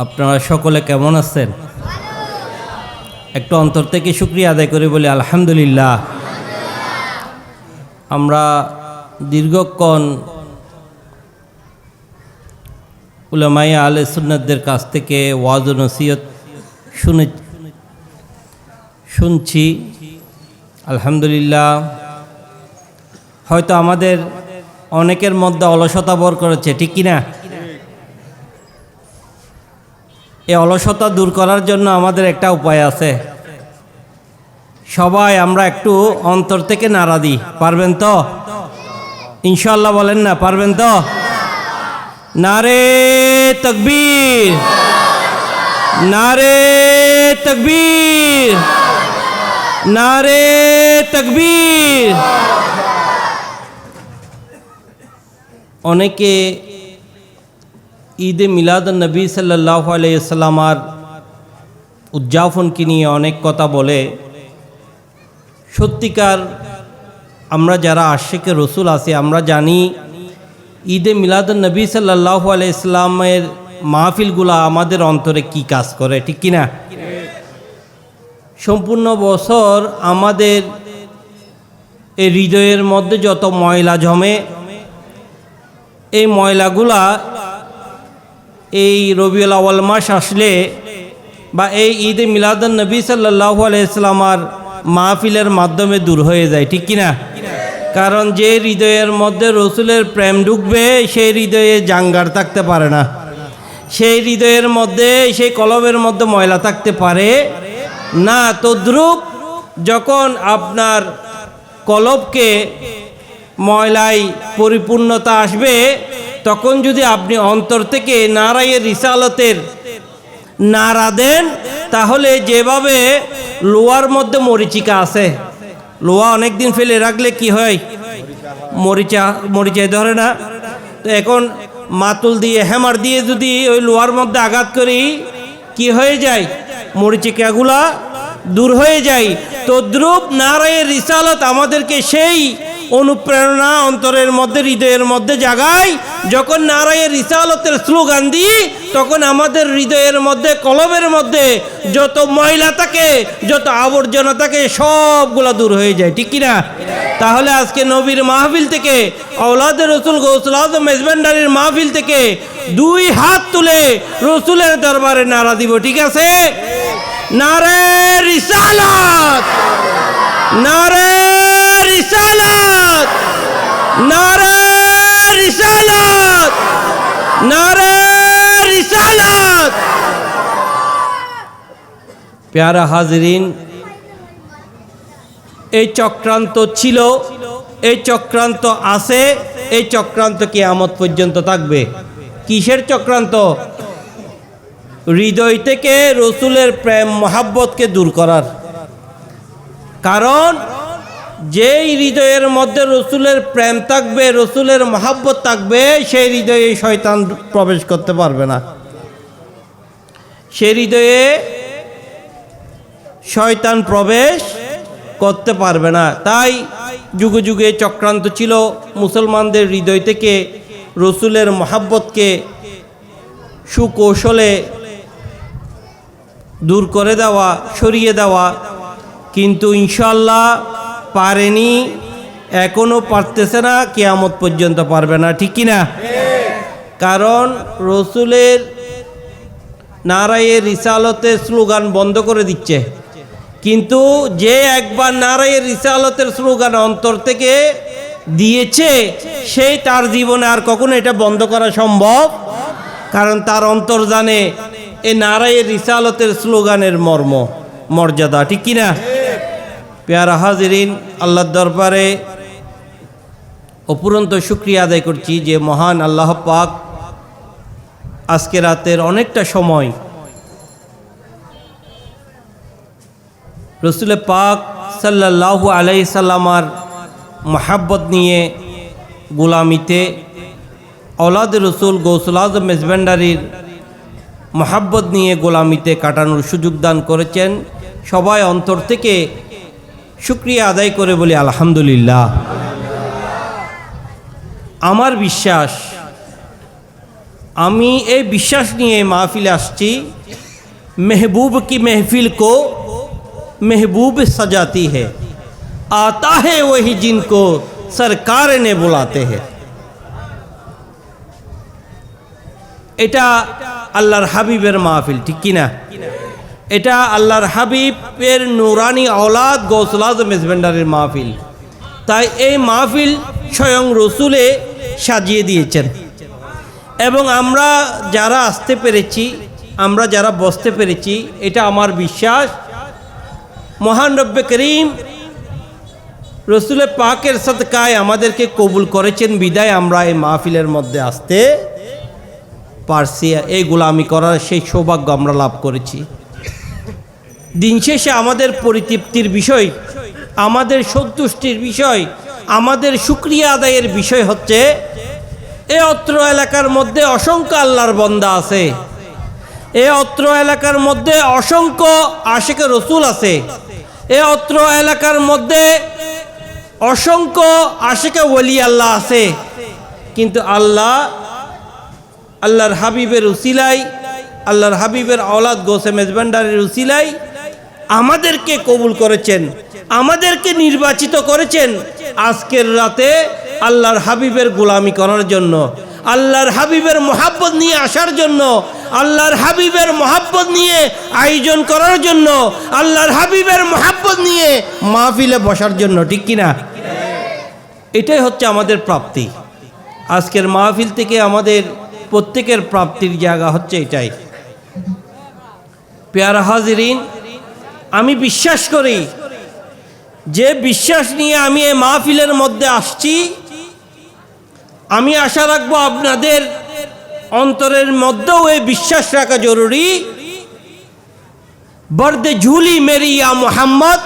আপনারা সকলে কেমন আছেন? একটু অন্তর থেকে শুকরিয়া আদায় করে বলি আলহামদুলিল্লাহ। আমরা দীর্ঘক্ষণ উলামায়ে আহলে সুন্নাতদের কাছ থেকে ওয়াজ ও নসিহত শুনছি আলহামদুলিল্লাহ। হয়তো আমাদের অনেকের মধ্যে অলসতা ভর করেছে, ঠিক কিনা? এই অলসতা দূর করার জন্য আমাদের একটা উপায় আছে। সবাই আমরা একটু অন্তর থেকে নাড়া দিই, পারবেন তো? ইনশাআল্লাহ বলেন না, পারবেন তো? নারে তাকবীর, নারে তাকবীর, নারে তাকবীর। অনেকে ঈদে মিলাদুন্নবী সাল্লাল্লাহু আলাইহি ওয়াসাল্লামের উদযাপনকে নিয়ে অনেক কথা বলে। সত্যিকার আমরা যারা আশিকে রসুল আছি আমরা জানি ঈদে মিলাদুন্নবী সাল্লাল্লাহু আলাইহি ওয়াসাল্লামের মাহফিলগুলা আমাদের অন্তরে কি কাজ করে, ঠিক কিনা? সম্পূর্ণ বছর আমাদের এই হৃদয়ের মধ্যে যত ময়লা জমে, এই ময়লাগুলা এই রবিউল আউয়াল মাস আসলে বা এই ঈদে মিলাদুন্নবী সাল্লাল্লাহু আলাইহি ওয়াসাল্লামের মাহফিলের মাধ্যমে দূর হয়ে যায়, ঠিক কিনা? কারণ যে হৃদয়ের মধ্যে রসুলের প্রেম ঢুকবে সেই হৃদয়ে জাঙ্গার থাকতে পারে না, সেই হৃদয়ের মধ্যে সেই কলবের মধ্যে ময়লা থাকতে পারে না। তদ্রূপ যখন আপনার কলবকে ময়লায় পরিপূর্ণতা আসবে তখন যদি আপনি অন্তর থেকে নারায়ে রিসালতের নারা দেন, তাহলে যেভাবে লোহার মধ্যে মরিচিকা আছে, লোহা অনেক দিন ফেলে রাখলে কি হয়? মরিচায় ধরে না। তো এখন মাতুল দিয়ে হ্যামার দিয়ে যদি ওই লোহার মধ্যে আঘাত করি কি হয়ে যায়? মরিচিকাগুলা দূর হয়ে যায়। তদ্রূপ নারায়ে রিসালত আমাদেরকে সেই অনুপ্রেরণা অন্তরের মধ্যে হৃদয়ের মধ্যে জাগায়। যখন নারায়ে রিসালতের স্লোগান দিই তখন আমাদের হৃদয়ের মধ্যে কলবের মধ্যে যত ময়লা থাকে, যত আবর্জনা থাকে সবগুলা দূর হয়ে যায়, ঠিক কিনা? তাহলে আজকে নবীর মাহফিল থেকে, আওলাদে রসুল গৌসুল আজম মেজবান্ডারির মাহফিল থেকে দুই হাত তুলে রসুলের দরবারে নারা দিব, ঠিক আছে? নারে রিসালাত, নারে রিসালাত, নারে রিসালাত, নারে রিসালাত। প্যারা হাজিরিন, এই চক্রান্ত ছিল, এই চক্রান্ত আছে, এই চক্রান্ত কিয়ামত পর্যন্ত থাকবে। কিসের চক্রান্ত? হৃদয় থেকে রসুলের প্রেম মহাব্বতকে দূর করার। কারণ যেই হৃদয়ের মধ্যে রসুলের প্রেম থাকবে, রসুলের মহাব্বত থাকবে, সেই হৃদয়ে শয়তান প্রবেশ করতে পারবে না, সেই হৃদয়ে শয়তান প্রবেশ করতে পারবে না। তাই যুগে যুগে চক্রান্ত ছিল মুসলমানদের হৃদয় থেকে রসুলের মহাব্বতকে সুকৌশলে দূর করে দেওয়া, সরিয়ে দেওয়া, কিন্তু ইনশাআল্লাহ পারেনি, এখনও পারতেছে না, কিয়ামত পর্যন্ত পারবে না, ঠিক কিনা? কারণ রসুলের নারায়ে রিসালতের স্লোগান বন্ধ করে দিচ্ছে। কিন্তু যে একবার নারায়ে রিসালতের স্লোগান অন্তর থেকে দিয়েছে সেই তার জীবনে আর কখনো এটা বন্ধ করা সম্ভব, কারণ তার অন্তর জানে এই নারায়ে রিসালতের স্লোগানের মর্ম মর্যাদা, ঠিক কিনা? প্যারা হাজিরিন, আল্লাহর দরবারে অপুরন্ত শুকরিয়া আদায় করছি যে মহান আল্লাহ পাক আজকে রাতের অনেকটা সময় রসুল পাক সাল্লাল্লাহু আলাইহি সাল্লামার মহাব্বত নিয়ে গোলামিতে, আওলাদে রসুল গৌসুল আজম মেজবান্ডারির মহাব্বত নিয়ে গোলামিতে কাটানোর সুযোগ দান করেছেন। সবাই অন্তর থেকে শুকরিয়া আদায় করে বলি আলহামদুলিল্লাহ। আমার বিশ্বাস আমি এই বিশ্বাস নিয়ে মাহফিলে আসছি, महबूब की महफिल को महबूब सजाती है, आता है वही जिनको सरकार ने बुलाते हैं। এটা আল্লাহর হাবিবের মাহফিল, ঠিক কিনা? এটা আল্লাহর হাবিবের নুরানি আওলাদ গৌসুল আজম মেজভান্ডারির মাহফিল। তাই এই মাহফিল স্বয়ং রসুলে সাজিয়ে দিয়েছেন। এবং আমরা যারা আসতে পেরেছি, আমরা যারা বসতে পেরেছি, এটা আমার বিশ্বাস মহান রব্বে করিম রসুল পাকের সদকায় আমাদেরকে কবুল করেছেন বিদায় আমরা এই মাহফিলের মধ্যে আসতে পারছি, এই গোলামি করার সেই সৌভাগ্য আমরা লাভ করেছি। দিন শেষে আমাদের পরিতৃপ্তির বিষয়, আমাদের সন্তুষ্টির বিষয়, আমাদের শুকরিয়া আদায়ের বিষয় হচ্ছে এই অত্র এলাকার মধ্যে অসংখ্য আল্লাহর বান্দা আছে, এই অত্র এলাকার মধ্যে অসংখ্য আশিকে রসুল আছে, এই অত্র এলাকার মধ্যে অসংখ্য আশিকে ওলি আল্লাহ আছে। কিন্তু আল্লাহর হাবিবের উসিলাই, আল্লাহর হাবিবের আওলাদ গৌসে মেজভান্ডারির উসিলাই আমাদেরকে কবুল করেছেন, আমাদেরকে নির্বাচিত করেছেন আজকের রাতে আল্লাহর হাবিবের গোলামি করার জন্য, আল্লাহর হাবিবের মোহাব্বত নিয়ে আসার জন্য, আল্লাহর হাবিবের মোহাব্বত নিয়ে আয়োজন করার জন্য, আল্লাহর হাবিবের মোহাব্বত নিয়ে মাহফিলে বসার জন্য, ঠিক কিনা? এটাই হচ্ছে আমাদের প্রাপ্তি। আজকের মাহফিল থেকে আমাদের প্রত্যেকের প্রাপ্তির জায়গা হচ্ছে এটাই। প্যারা হাজিরিন, আমি বিশ্বাস করি, যে বিশ্বাস নিয়ে আমি এই মাহফিলের মধ্যে আসছি, আমি আশা রাখবো আপনাদের অন্তরের মধ্যেও এই বিশ্বাস রাখা জরুরি। বর্দে ঝুলি মেরি ইয়া মোহাম্মদ,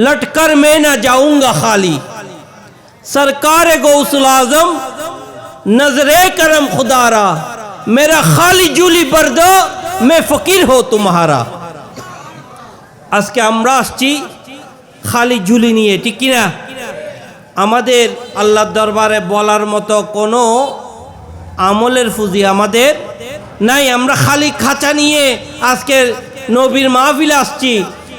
লটকর মে না যাऊंगा খালি, सरकार गौसुल आजम नजरे करम खुदारा, मेरा खाली झूली बर्दो मैं फकीर हो तुम्हारा। আজকে আমরা আসছি খালি ঝুলি নিয়ে, ঠিক কিনা? আমাদের আল্লাহর দরবারে বলার মতো কোনো আমলের ফুজি আমাদের নাই। আমরা খালি খাঁচা নিয়ে আজকের নবীর মাহফিলে আসছি,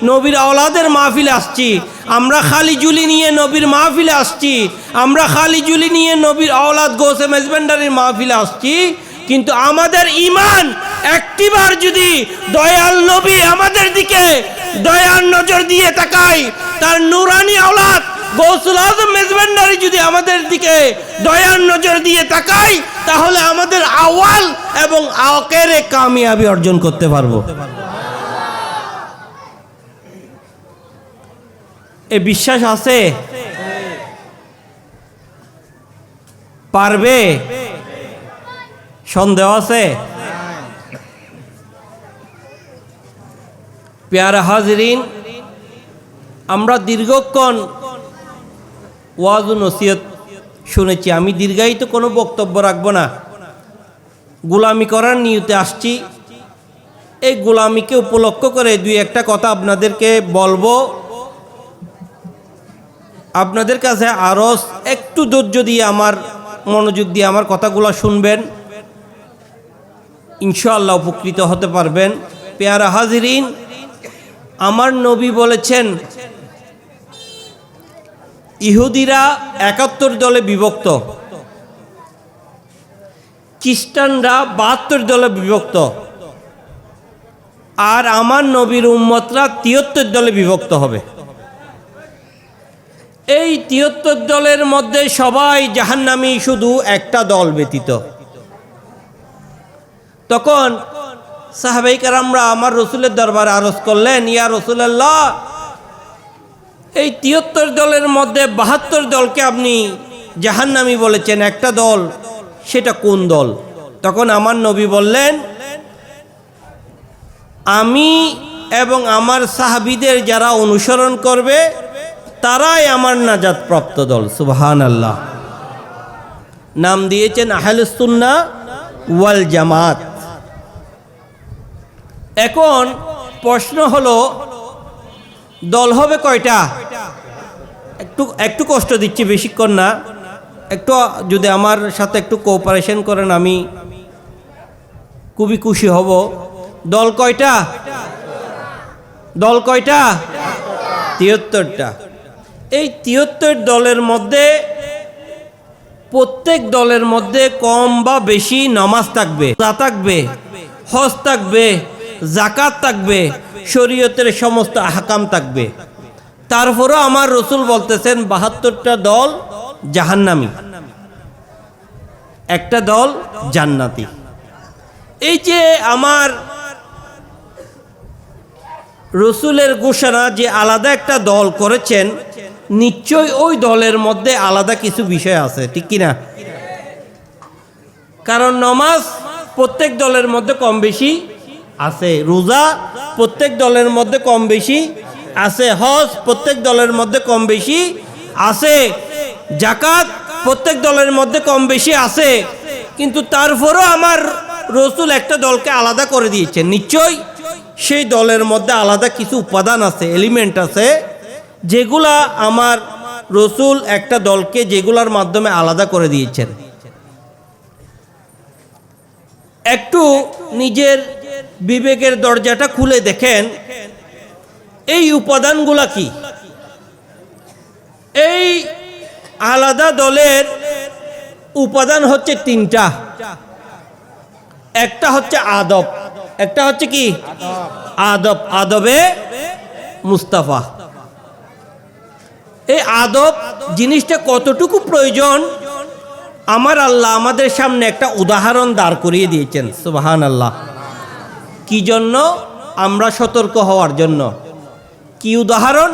নবীর আওলাদের মাহফিলে আসছি। আমরা খালি ঝুলি নিয়ে নবীর মাহফিলে আসছি, আমরা খালি ঝুলি নিয়ে নবীর আওলাদ গৌসে মেজভান্ডারির মাহফিলে আসছি। কিন্তু আমাদের ঈমান একটিবার যদি দয়াল নবী আমাদের দিকে দয়ার নজর দিয়ে তাকায়, তার নুরানি আওলাদ গৌসুল আজম মেজভান্ডারি যদি আমাদের দিকে দয়ার নজর দিয়ে তাকায়, তাহলে আমাদের আওয়াল এবং আখেরে কামিয়াবি অর্জন করতে পারবো। এই বিশ্বাস আছে? পারবে? সন্দেহ আছে? প্যারা হাজিরিন, আমরা দীর্ঘক্ষণ ওয়াজ ও নসিহত শুনেছি। আমি দীর্ঘায়িত কোনো বক্তব্য রাখবো না। গোলামি করার নিয়তে আসছি, এই গোলামিকে উপলক্ষ করে দুই একটা কথা আপনাদেরকে বলবো। আপনাদের কাছে আরও একটু ধৈর্য দিয়ে আমার মনোযোগ দিয়ে আমার কথাগুলো শুনবেন, ইনশাআল্লাহ উপকৃত হতে পারবেন। প্যারা হাজিরিন, আমার নবী বলেছেন ইহুদিরা 71 দলে বিভক্ত, খ্রিস্টানরা 72 দলে বিভক্ত, আর আমার নবীর উম্মতরা 73 দলে বিভক্ত হবে। এই 73 দলের মধ্যে সবাই জাহান্নামী, শুধু একটা দল ব্যতীত। তখন সাহাবায়ে কেরামরা আমার রসুলের দরবারে আরজ করলেন, ইয়া রাসূলুল্লাহ, এই 73 দলের মধ্যে 72 দলকে আপনি জাহান্নামী বলেছেন, একটা দল, সেটা কোন দল? তখন আমার নবী বললেন, আমি এবং আমার সাহাবীদের যারা অনুসরণ করবে তারাই আমার নাজাত প্রাপ্ত দল। সুবহানাল্লাহ। নাম দিয়েছেন আহলুস সুন্নাহ ওয়াল জামাত। এখন প্রশ্ন হলো, দল হবে কয়টা? একটু কষ্ট দিচ্ছি, বেশিক্ষণ না, একটু যদি আমার সাথে একটু কোঅপারেশন করেন আমি খুবই খুশি হব। দল কয়টা? দল কয়টা? 73টা। এই 73 দলের মধ্যে প্রত্যেক দলের মধ্যে কম বা বেশি নামাজ থাকবে, রোজা থাকবে, হজ থাকবে, যাকাত থাকবে, শরীয়তের সমস্ত আহকাম থাকবে। তারপরও আমার রসুল বলতেছেন 72টা দল জাহান্নামী, একটা দল জান্নাতি। এই যে আমার রসুলের ঘোষণা যে আলাদা একটা দল করেছেন, নিশ্চয়ই ওই দলের মধ্যে আলাদা কিছু বিষয় আছে, ঠিক কিনা? কারণ নামাজ প্রত্যেক দলের মধ্যে কম বেশি আছে, রোজা প্রত্যেক দলের মধ্যে কম বেশি আছে, হজ প্রত্যেক দলের মধ্যে কম বেশি আছে, যাকাত প্রত্যেক দলের মধ্যে কম বেশি আছে। কিন্তু তারপরও আমার রসুল একটা দলকে আলাদা করে দিয়েছেন। নিশ্চয়ই সেই দলের মধ্যে আলাদা কিছু উপাদান আছে, এলিমেন্ট আছে, যেগুলা আমার রসুল একটা দলকে যেগুলার মাধ্যমে আলাদা করে দিয়েছেন। একটু নিজের বিবেকের দরজাটা খুলে দেখেন এই উপাদানগুলা কি। এই আলাদা দলের উপাদান হচ্ছে 3টা। একটা হচ্ছে আদব, একটা হচ্ছে কি? আদব, আদবে মুস্তাফা। এই আদব জিনিসটা কতটুকু প্রয়োজন আমার আল্লাহ আমাদের সামনে একটা উদাহরণ দাঁড় করিয়ে দিয়েছেন। সুবহানাল্লাহ। কি জন্য? আমরা সতর্ক হওয়ার জন্য। কি উদাহরণ?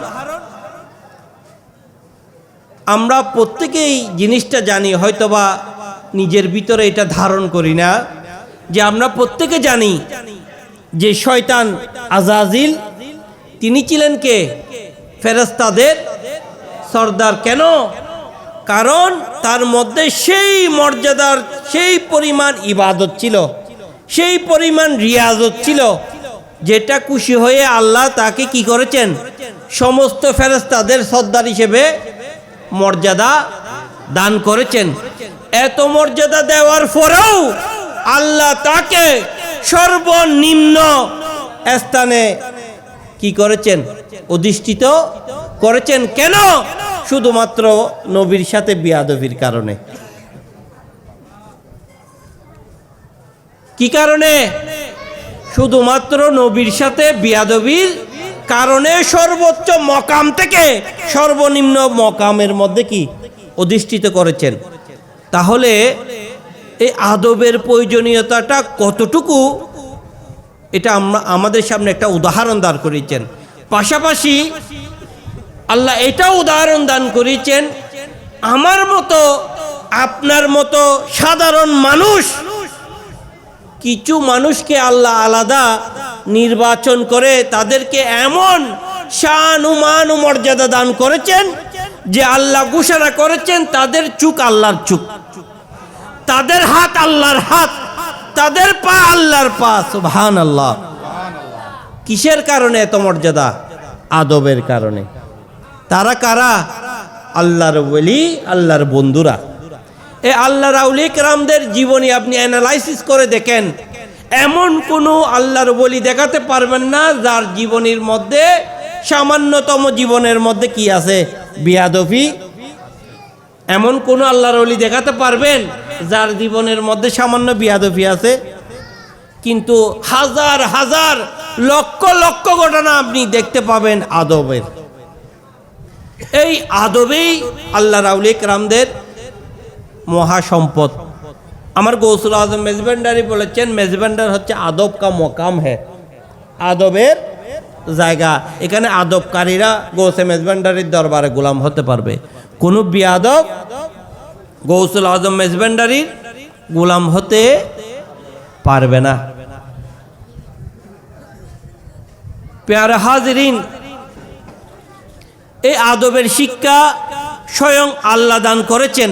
আমরা প্রত্যেকেই জিনিসটা জানি, হয়তোবা নিজের ভিতরে এটা ধারণ করি না, যে আমরা প্রত্যেকে জানি যে শয়তান আজাজিল তিনি ছিলেন কে? ফেরেশতাদের সর্দার। কেন? কারণ তার মধ্যে সেই মর্যাদার, সেই পরিমাণ ইবাদত ছিল, সেই পরিমাণ রিয়াজত ছিল, যেটা খুশি হয়ে আল্লাহ তাকে কি করেছেন? সমস্ত ফেরেশতাদের সর্দার হিসেবে মর্যাদা দান করেছেন। এত মর্যাদা দেওয়ার পরেও আল্লাহ তাকে সর্বনিম্ন স্থানে কি করেছেন? অধিষ্ঠিত করেছেন। কেন? শুধুমাত্র নবীর সাথে বিয়াদবির কারণে। কি কারণে? শুধুমাত্র নবীর সাথে বিয়াদবির কারণে সর্বোচ্চ মকাম থেকে সর্বনিম্ন মকামের মধ্যে কি অধিষ্ঠিত করেছেন। তাহলে এই আদবের প্রয়োজনীয়তাটা কতটুকু, এটা আমরা আমাদের সামনে একটা উদাহরণ দাঁড় করিয়েছেন। পাশাপাশি আল্লাহ এটাও উদাহরণ দান করিয়েছেন, আমার মতো আপনার মতো সাধারণ মানুষ, কিছু মানুষকে আল্লাহ আলাদা নির্বাচন করে তাদেরকে এমন শান ও মান ও মর্যাদা দান করেছেন যে আল্লাহ ঘোষণা করেছেন তাদের চোখ আল্লাহর চোখ, তাদের হাত আল্লাহর হাত, তাদের পা আল্লাহর পা। সুবহানাল্লাহ। কিসের কারণে এত মর্যাদা? আদবের কারণে। তারা কারা? আল্লাহর ওলি, আল্লাহর বন্ধুরা। এই আল্লাহর আউলিয়া কেরামদের জীবনী আপনি অ্যানালাইসিস করে দেখেন, এমন কোনো আল্লাহর ওলি দেখাতে পারবেন না যার জীবনীর মধ্যে সামান্যতম জীবনের মধ্যে কি আছে? বিয়াদবি। এমন কোন আল্লাহর ওলি দেখাতে পারবেন যার জীবনের মধ্যে সামান্য বিয়াদবি আছে? কিন্তু হাজার হাজার লক্ষ লক্ষ ঘটনা আপনি দেখতে পাবেন আদবের। এই আদবেই আল্লাহর আউলিয়া কেরামদের মহাসম্পদ। আমার গৌসুল আজম মেজবান্ডারি বলেছেন, মেজবান্ডার হচ্ছে আদব কা মকাম হ্যাঁ, আদবের জায়গা। এখানে আদবকারীরা গৌসে মেজবান্ডারির দরবারে গোলাম হতে পারবে। কোনো বিয়াদব গৌসুল আজম মেজবান্ডারির গোলাম হতে পারবে না। প্যারা হাজিরিন, এই আদবের শিক্ষা স্বয়ং আল্লাহ দান করেছেন।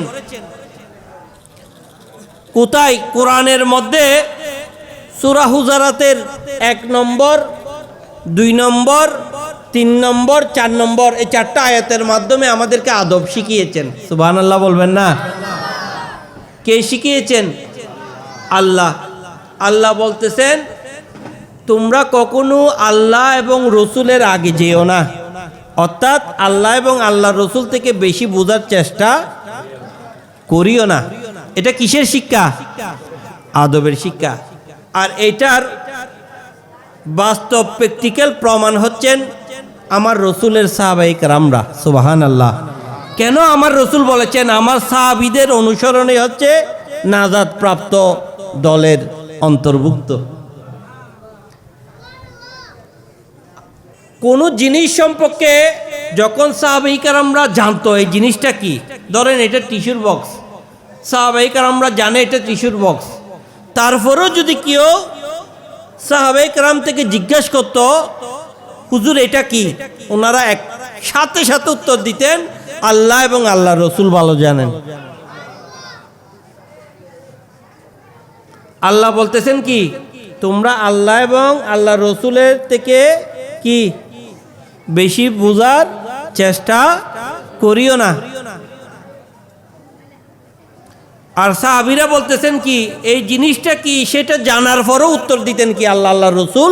কোথায়? কোরআনের মধ্যে সূরা হুজরাতের 1 নম্বর, 2 নম্বর, 3 নম্বর, 4 নম্বর, এই 4টা আয়াতের মাধ্যমে আমাদেরকে আদব শিখিয়েছেন। সুবহানাল্লাহ বলবেন না? কে শিখিয়েছেন? আল্লাহ। আল্লাহ বলতেছেন তোমরা কখনো আল্লাহ এবং রসুলের আগে যেও না, অর্থাৎ আল্লাহ এবং আল্লাহ রসুল থেকে বেশি বোঝার চেষ্টা করিও না। এটা কিসের শিক্ষা? আদবের শিক্ষা। আর এটার বাস্তব প্র্যাকটিক্যাল প্রমাণ হচ্ছেন আমার রসুলের সাহাবায়ে কেরামরা। সুবহানাল্লাহ। কেন আমার রসুল বলেছেন আমার সাহাবীদের অনুসরণে হচ্ছে নাজাত প্রাপ্ত দলের অন্তর্ভুক্ত। কোন জিনিস সম্পর্কে যখন সাহাবায়ে কেরামরা জানতো এই জিনিসটা কি, ধরেন এটা টিস্যুর বক্স, সাহাবায়ে কেরামরা জানে এটা টিস্যুর বক্স, তারপরেও যদি কেউ সাহাবায়ে কেরাম থেকে জিজ্ঞাসা করত হুজুর এটা কি, ওনারা এক সাথে সাথে উত্তর দিতেন আল্লাহ এবং আল্লাহ রসুল ভালো জানেন। আল্লাহ বলতেছেন কি তোমরা আল্লাহ এবং আল্লাহ রসুলের থেকে কি বেশি বোঝার চেষ্টা করিও না। আর সাহাবীরা বলতেছেন কি এই জিনিসটা কি সেটা জানার পরও উত্তর দিতেন কি আল্লাহ আল্লাহ রসুল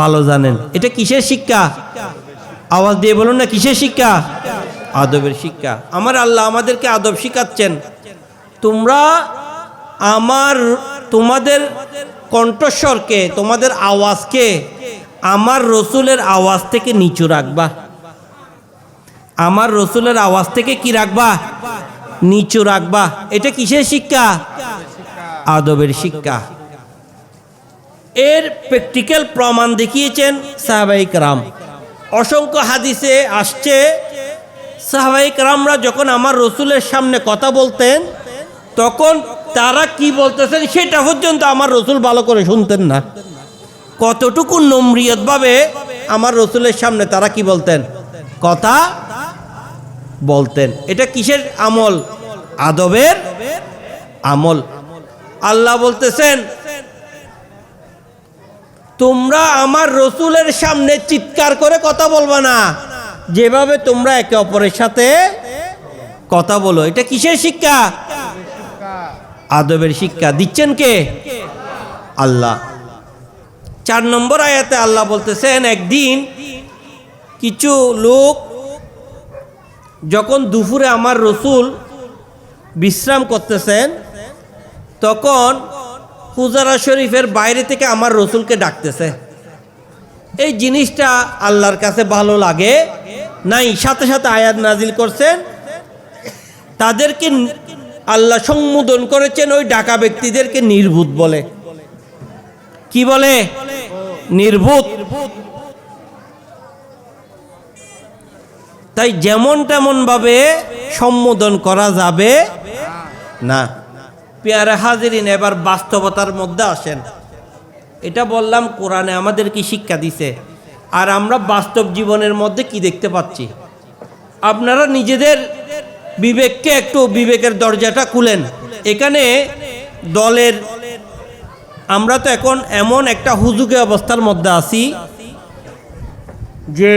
ভালো জানেন। এটা কিসের শিক্ষা? আওয়াজ দিয়ে বলুন না, কিসের শিক্ষা? আদবের শিক্ষা। আমার আল্লাহ আমাদেরকে আদব শিখাচ্ছেন, তোমরা তোমাদের কণ্ঠস্বরকে, তোমাদের আওয়াজকে আমার রসুলের আওয়াজ থেকে নিচু রাখবা। আমার রসুলের আওয়াজ থেকে কি রাখবা? নিচু রাখবা। এটা কিসের শিক্ষা? আদবের শিক্ষা। এর প্র্যাকটিক্যাল প্রমাণ দেখিয়েছেন সাহাবায়ে কেরাম। অসংখ্য হাদিসে আসছে সাহাবায়ে কেরামরা যখন আমার রসুলের সামনে কথা বলতেন তখন তারা কি বলতেছেন সেটা পর্যন্ত আমার রসুল ভালো করে শুনতেন না। কতটুকু নম্রিয়তভাবে আমার রসুলের সামনে তারা কি বলতেন? কথা বলতেন। এটা কিসের আমল? আদবের আমল। আল্লাহ বলতেছেন তোমরা আমার রসুলের সামনে চিৎকার করে কথা বলবা না, যেভাবে তোমরা একে অপরের সাথে কথা বলো। এটা কিসের শিক্ষা? আদবের শিক্ষা। দিচ্ছেন কে? আল্লাহ। 4 নম্বর আয়াতে আল্লাহ বলতেছেন একদিন কিছু লোক যখন দুপুরে আমার রসুল বিশ্রাম করতেছেন তখন হুজারা শরীফের বাইরে থেকে আমার রসুলকে ডাকতেছে। এই জিনিসটা আল্লাহর কাছে ভালো লাগে নাই, সাথে সাথে আয়াত নাজিল করছেন, তাদেরকে আল্লাহ সম্বোধন করেছেন ওই ডাকা ব্যক্তিদেরকে নির্বুধ বলে। কি বলে? নির্বুধ। তাই যেমন তেমন ভাবে সম্বোধন করা যাবে না। পেয়ারা হাজিরিন, এবার বাস্তবতার মধ্যে আসেন। এটা বললাম কোরআনে আমাদের কি শিক্ষা দিছে, আর আমরা বাস্তব জীবনের মধ্যে কি দেখতে পাচ্ছি। আপনারা নিজেদের বিবেককে একটু, বিবেকের দরজাটা খুলেন। এখানে দলের, আমরা তো এখন এমন একটা হুজুগে অবস্থার মধ্যে আছি যে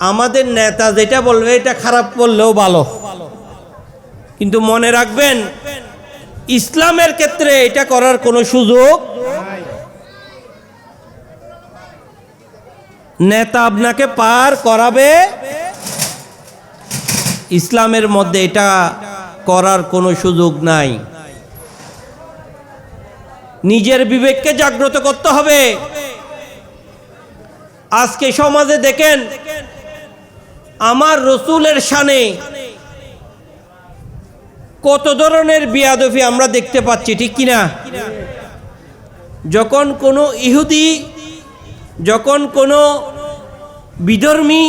আমাদের নেতা যেটা বলবে এটা খারাপ বললেও ভালো, কিন্তু মনে রাখবেন ইসলামের ক্ষেত্রে এটা করার কোনো সুযোগ নাই। নেতা আপনাকে পার করাবে, ইসলামের মধ্যে এটা করার কোনো সুযোগ নাই। নিজের বিবেককে জাগ্রত করতে হবে। আজকে সমাজে দেখেন আমার রসুলের শানে কত ধরনের বিয়াদফি আমরা দেখতে পাচ্ছি, ঠিক কিনা? যখন কোনো ইহুদি, যখন কোনো বিধর্মী,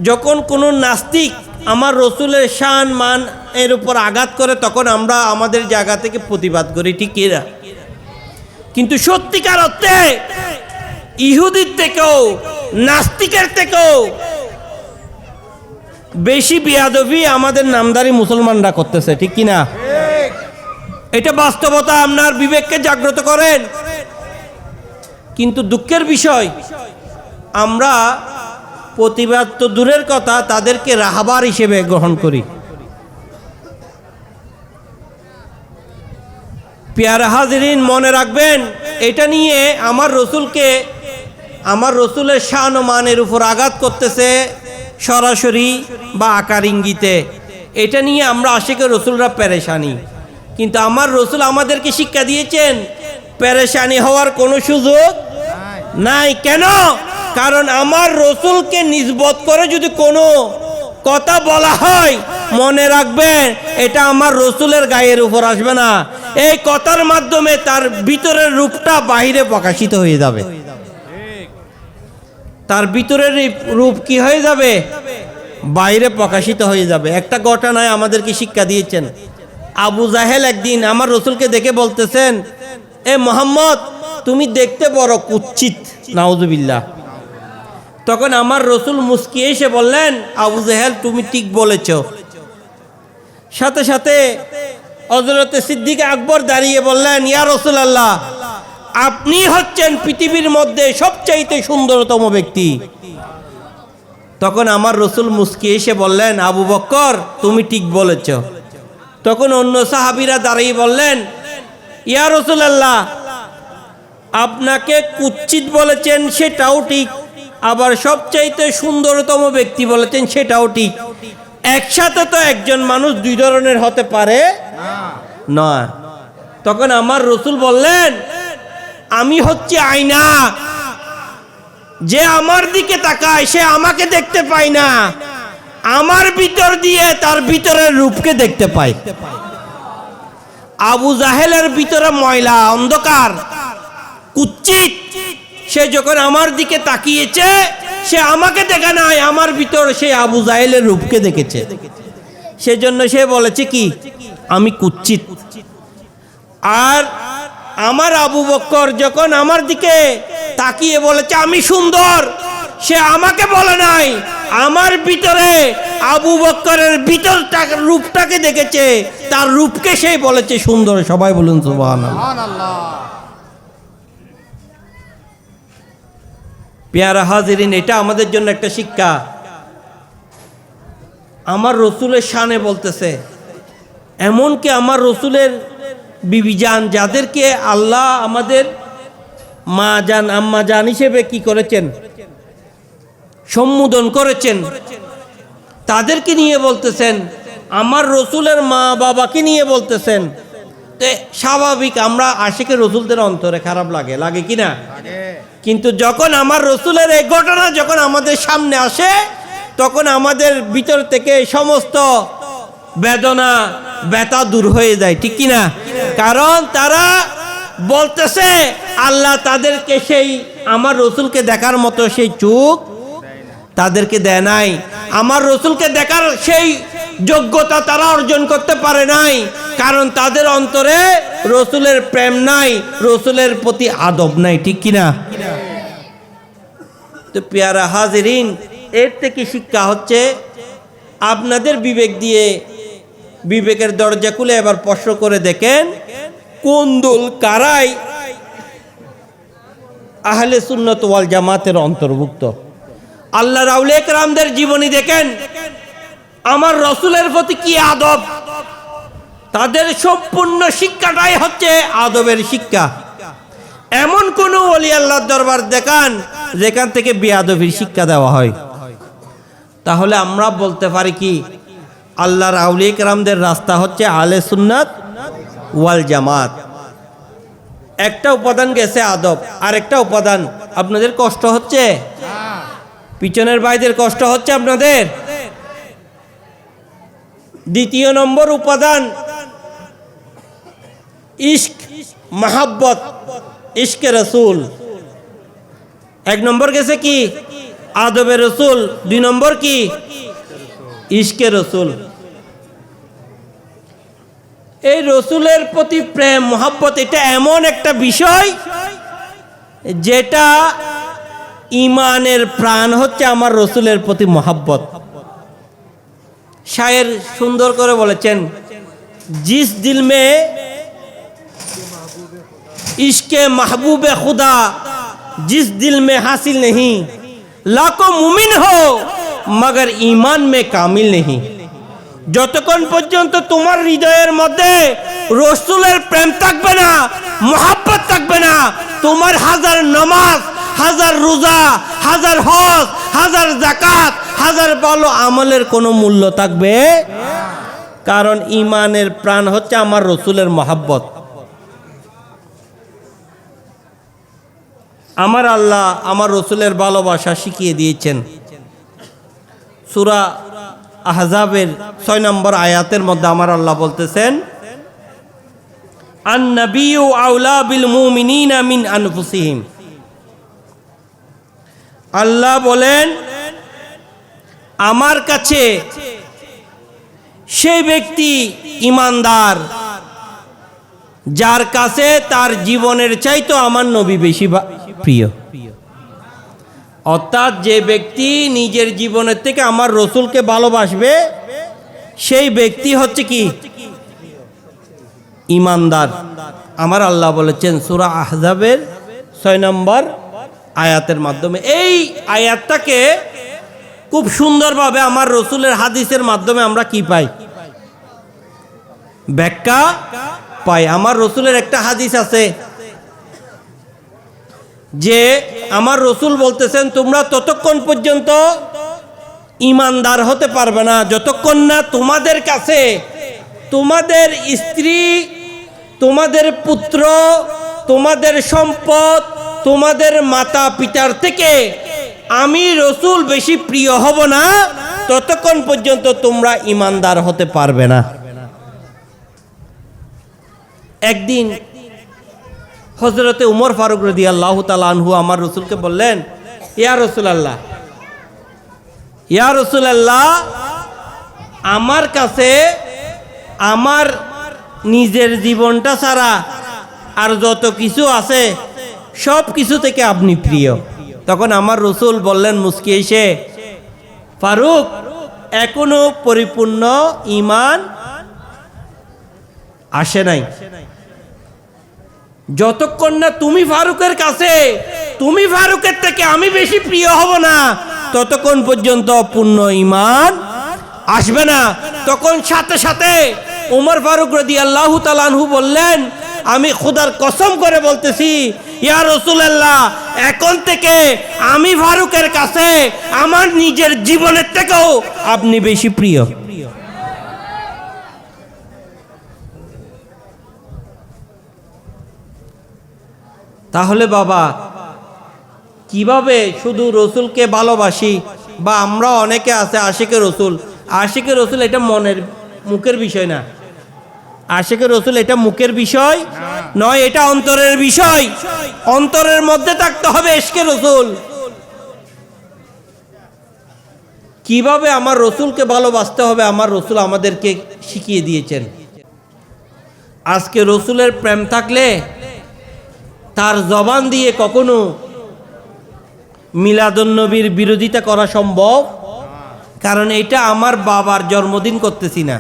যখন কোনো নাস্তিক আমার রসুলের শান মান এর উপর আঘাত করে তখন আমরা আমাদের জায়গা থেকে প্রতিবাদ করি, ঠিক কিনা? কিন্তু সত্যিকার অর্থে ইহুদির থেকেও, নাস্তিকের থেকেও বেশি বিয়াদবি আমাদের নামদারি মুসলমানরা করতেছে, ঠিক কিনা? এটা বাস্তবতা। আপনার বিবেককে জাগ্রত করেন। কিন্তু দুঃখের বিষয় আমরা প্রতিবাদ তো দূরের কথা, তাদেরকে রাহাবার হিসেবে গ্রহণ করি। প্যারা হাজিরিন, মনে রাখবেন, এটা নিয়ে আমার রসুলকে, আমার রসুলের শান ও মানের উপর আঘাত করতেছে সরাসরি বা আকার ইঙ্গিতে। এটা নিয়ে আমরা আশিকের রসুলরা পেরেশানি, কিন্তু আমার রসুল আমাদেরকে শিক্ষা দিয়েছেন পেরেশানি হওয়ার কোনো সুযোগ নাই। কেন? কারণ আমার রসুলকে নিসবত করে যদি কোনো কথা বলা হয়, মনে রাখবেন এটা আমার রসুলের গায়ের উপর আসবে না। এই কথার মাধ্যমে তার ভিতরের রূপটা বাহিরে প্রকাশিত হয়ে যাবে। তার ভিতরের রূপ কি হয়ে যাবে? বাইরে প্রকাশিত হয়ে যাবে। একটা ঘটনায় আমাদেরকে শিক্ষা দিয়েছেন। আবু জাহেল একদিন আমার রসুলকে দেখে বলতেছেন, এ মোহাম্মদ, তুমি দেখতে বড় কুৎসিত, নাউজুবিল্লাহ। তখন আমার রসুল মুস্কিয়ে এসে বললেন, আবু জাহেল, তুমি ঠিক বলেছ। সাথে সাথে হযরত সিদ্দিক আকবর দাঁড়িয়ে বললেন, ইয়া রাসূলুল্লাহ, আপনি হচ্ছেন পৃথিবীর মধ্যে সবচাইতে সুন্দরতম ব্যক্তি। তখন আমার রসুল মুস্কিয়ে এসে বললেন, আবু বকর, তুমি ঠিক বলেছ। তখন অন্য সাহাবীরা দাঁড়িয়ে বললেন, ইয়া রাসূলুল্লাহ, আপনাকে কুৎসিত বলেছেন সেটাও ঠিক, আবার সবচাইতে সুন্দরতম ব্যক্তি বলেছেন সেটাও ঠিক। একসাথে তো একজন মানুষ দুই ধরনের হতে পারে না। তখন আমার রসুল বললেন, আমি হচ্ছে আয়না, যে আমার দিকে তাকায় সে আমাকে দেখতে পায় না, আমার ভিতর দিয়ে তার ভিতরের রূপকে দেখতে পায়। আবু জাহেলের ভিতরে ময়লা, অন্ধকার, কুৎসিত, সে যখন আমার দিকে তাকিয়েছে সে আমাকে দেখে নাই, আমার ভিতর সে আবু জাহেলের রূপকে দেখেছে। সেজন্য সে বলেছে কি, আমি কুৎসিত। আর আমার আবু বকর যখন আমার দিকে তাকিয়ে বলেছে আমি সুন্দর, সে আমাকে বলে নাই, আমার ভিতরে আবু বকরের ভিতরটা রূপটাকে দেখেছে, তার রূপকে সে বলেছে সুন্দর। সবাই বলুন সুবহানাল্লাহ। পেয়ারা হাজিরিন, এটা আমাদের জন্য একটা শিক্ষা। আমার রসুলের শানে বলতেছে, এমনকি আমার রসুলের বিবি জান, যাদেরকে আল্লাহ আমাদের মা জান, আম্মা জান হিসেবে কি করেছেন, সম্বোধন করেছেন, তাদেরকে নিয়ে বলতেছেন, আমার রসুলের মা বাবাকে নিয়ে বলতেছেন। তো স্বাভাবিক, আমরা আশিকের রসুলদের অন্তরে খারাপ লাগে, লাগে কি না? কিন্তু যখন আমার রসুলের এই ঘটনা যখন আমাদের সামনে আসে, তখন আমাদের ভিতর থেকে সমস্ত বেদনা ব্যথা দূর হয়ে যায়, ঠিক কি না? কারণ তারা বলতেছে আল্লাহ তাদেরকে সেই আমার রসুলকে দেখার মতো সেই চোখ তাদেরকে দেয় নাই, আমার রসুলকে দেখার সেই যোগ্যতা তারা অর্জন করতে পারে নাই, কারণ তাদের অন্তরে রসুলের প্রেম নাই, রসুলের প্রতি আদব নাই, ঠিক কিনা? তো পেয়ারা হাজিরিন, এর থেকে শিক্ষা হচ্ছে, আপনাদের বিবেক দিয়ে বিবেকের দরজা খুলে এবার প্রশ্ন করে দেখেন, কোন দল কারাই আহলে সুন্নাত ওয়াল জামাতের অন্তর্ভুক্ত। আল্লাহর আউলিয়া কেরামদের জীবনী দেখেন, আমার রসুলের প্রতি কি আদব, তাদের সম্পূর্ণ শিক্ষাটাই হচ্ছে আদবের শিক্ষা। এমন কোন ওলি আল্লাহর দরবার দেখান যেখান থেকে বেয়াদবির শিক্ষা দেওয়া হয়। তাহলে আমরা বলতে পারি কি, আল্লাহর আউলিয়া কেরামদের রাস্তা হচ্ছে আহলে সুন্নাত ওয়াল জামাত। একটা উপাদান গেছে আদব, আর একটা উপাদান, আপনাদের কষ্ট হচ্ছে, পিছনের ভাইদের কষ্ট হচ্ছে আপনাদের। দ্বিতীয় নম্বর উপাদান ইশক, মাহাব্বত, ইশকে রসুল। এক নম্বর গেছে কি, আদবে রসুল। দুই নম্বর কি, ইশকে রসুল। এই রসুলের প্রতি প্রেম, মহব্বত, এটা এমন একটা বিষয় যেটা ইমানের প্রাণ হচ্ছে আমার রসুলের প্রতি মহব্বত। শায়ের সুন্দর করে বলেছেন, জিস দিল মে ইশকে মাহবুবে খুদা, जिस दिल में हासिल नहीं, लाखों मुमिन हो मगर ईमान में कामिल नहीं। যতক্ষণ পর্যন্ত তোমার হৃদয়ের মধ্যে রাসূলের প্রেম থাকবে না, মুহাব্বত থাকবে না, তোমার হাজার নামাজ, হাজার রোজা, হাজার হজ, হাজার যাকাত, হাজার ভালো আমলের কোনো মূল্য থাকবে। কারণ ঈমানের প্রাণ হচ্ছে আমার রাসূলের মুহাব্বত। আমার আল্লাহ আমার রাসূলের ভালোবাসা শিখিয়ে দিয়েছেন। সূরা আহজাবের 6 নম্বর আয়াতের মধ্যে আমার আল্লাহ বলতেছেন, আন নাবিয়্যু আওলা বিল মুমিনিনা মিন আনফুসিহিম। আল্লাহ বলেন, আমার কাছে সেই ব্যক্তি ঈমানদার যার কাছে তার জীবনের চাইতো আমার নবী বেশি প্রিয়। অর্থাৎ যে ব্যক্তি নিজের জীবনের থেকে আমার রাসূলকে ভালোবাসবে সেই ব্যক্তি হচ্ছে কি? ঈমানদার। আমার আল্লাহ বলেছেন সূরা আহজাবের 6 নম্বর আয়াতের মাধ্যমে। এই আয়াতটাকে খুব সুন্দরভাবে আমার রাসূলের হাদিসের মাধ্যমে আমরা কি পাই? ব্যাখ্যা পাই। আমার রাসূলের একটা হাদিস আছে যে আমার রাসূল বলতেছেন, তোমরা ততক্ষণ পর্যন্ত ঈমানদার হতে পারবে না যতক্ষণ না তোমাদের কাছে তোমাদের স্ত্রী, তোমাদের পুত্র, তোমাদের সম্পদ, তোমাদের মাতা পিতার থেকে আমি রাসূল বেশি প্রিয় হব না, ততক্ষণ পর্যন্ত তোমরা ঈমানদার হতে পারবে না। একদিন হযরতে উমর ফারুক রাদিয়াল্লাহু তাআলা আনহু আমার রাসূলকে বললেন, ইয়া রাসূলুল্লাহ, ইয়া রাসূলুল্লাহ, আমার কাছে আমার নিজের জীবনটা ছাড়া আর যত কিছু আছে সব কিছু থেকে আপনি প্রিয়। তখন আমার রাসূল বললেন মুস্কি এসে, ফারুক, এখনো পরিপূর্ণ ঈমান আসে নাই। যতক্ষণ না তুমি ফারুকের কাছে, তুমি ফারুকের থেকে আমি বেশি প্রিয় হব না, ততক্ষণ পর্যন্ত পূর্ণ ঈমান আসবে না। তখন সাথে সাথে উমর ফারুক রাদিয়াল্লাহু তাআলা আনহু বললেন, আমি খোদার কসম করে বলতেছি, ইয়া রাসূলুল্লাহ, এখন থেকে আমি ফারুকের কাছে আমার নিজের জীবনের থেকেও আপনি বেশি প্রিয়। তাহলে বাবা, কিভাবে শুধু রাসূলকে ভালোবাসি? বা আমরা অনেকে আছে আশিকে রাসূল। আশিকে রাসূল এটা মনের মুখের বিষয় না। আশিকে রাসূল এটা মুখের বিষয় নয়, এটা অন্তরের বিষয়। অন্তরের মধ্যে থাকতে হবে ইশকে রাসূল। কিভাবে আমার রাসূলকে ভালোবাসতে হবে আমার রাসূল আমাদেরকে শিখিয়ে দিয়েছেন। আজকে রাসূলের প্রেম থাকলে তার জবান দিয়ে কখনো মিলাদুন্নবীর বিরোধিতা করা সম্ভব? কারণ এটা আমার বাবার জন্মদিন করতেছি না,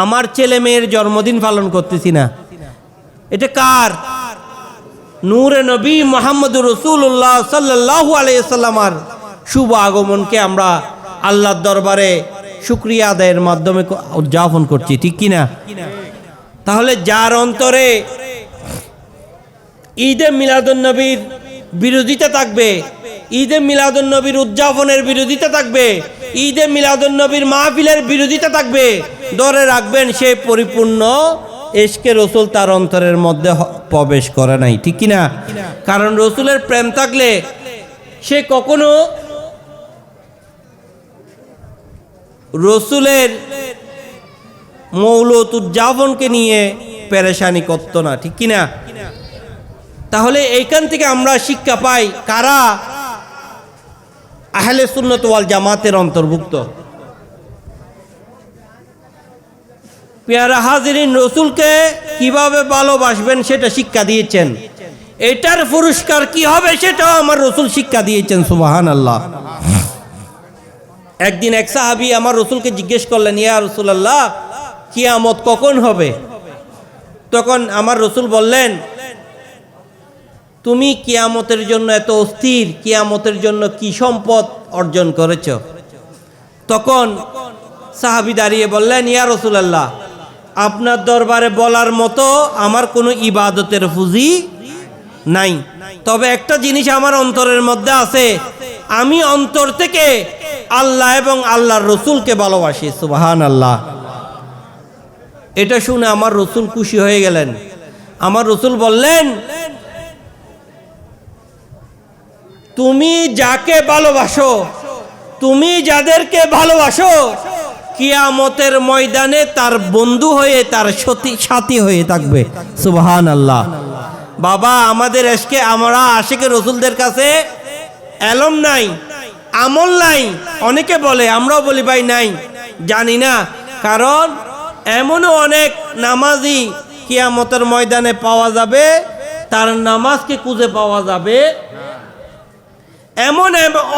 আমার ছেলে মেয়ের জন্মদিন পালন করতেছি না, এটা কার? নূরে নবী মুহাম্মদুর রাসূলুল্লাহ সাল্লাল্লাহু আলাইহি সাল্লামের শুভ আগমনকে আমরা আল্লাহর দরবারে শুকরিয়া আদায়ের মাধ্যমে উদযাপন করছি, ঠিক কিনা? তাহলে যার অন্তরে ঈদে মিলাদুন্নবীর বিরোধিতা থাকবে, ঈদে মিলাদুন্নবীর উদযাপনের বিরোধিতা থাকবে, ঈদে মিলাদুন্নবীর মাহফিলের বিরোধিতা থাকবে, ধরে রাখবেন সে পরিপূর্ণ ইশকে রাসূল তার অন্তরের মধ্যে প্রবেশ করে নাই, ঠিক কিনা? কারণ রাসূলের প্রেম থাকলে সে কখনো রাসূলের মৌলুদ উদযাপনকে নিয়ে পেরেশানি করতো না, ঠিক কিনা? তাহলে এইখান থেকে আমরা শিক্ষা পাই কারা আহলে সুন্নাত ওয়াল জামাতের অন্তর্ভুক্ত। পেয়ারা হাজিরিন, রাসূলকে কিভাবে ভালোবাসবেন সেটা শিক্ষা দিয়েছেন, এটার পুরস্কার কি হবে সেটাও আমার রাসূল শিক্ষা দিয়েছেন। সুবহানাল্লাহ। একদিন এক সাহাবী আমার রাসূলকে জিজ্ঞেস করলেন, ইয়া রাসূলুল্লাহ, কিয়ামত কখন হবে? তখন আমার রাসূল বললেন, তুমি কিয়ামতের জন্য এত অস্থির, কিয়ামতের জন্য কি সম্পদ অর্জন করেছ? তখন সাহাবী দাঁড়িয়ে বললেন, ইয়া রাসূলুল্লাহ, আপনার দরবারে বলার মতো আমার কোনো ইবাদতের পুঁজি নাই, তবে একটা জিনিস আমার অন্তরের মধ্যে আছে, আমি অন্তর থেকে আল্লাহ এবং আল্লাহর রসুলকে ভালোবাসি। সুবহানাল্লাহ। এটা শুনে আমার রসুল খুশি হয়ে গেলেন। আমার রসুল বললেন, তুমি যাকে ভালোবাসো, তুমি যাদেরকে ভালোবাসো, কিয়ামতের ময়দানে তার বন্ধু হয়ে, তার সাথী হয়ে থাকবে। সুবহানাল্লাহ। বাবা, আমাদের আজকে আমরা আশিকে রসুলদের কাছে এলম নাই, আমল নাই। অনেকে বলে, আমরাও বলি ভাই নাই, জানি না। কারণ এমনও অনেক নামাজি কিয়ামতের ময়দানে পাওয়া যাবে, তার নামাজকে খুঁজে পাওয়া যাবে। এমন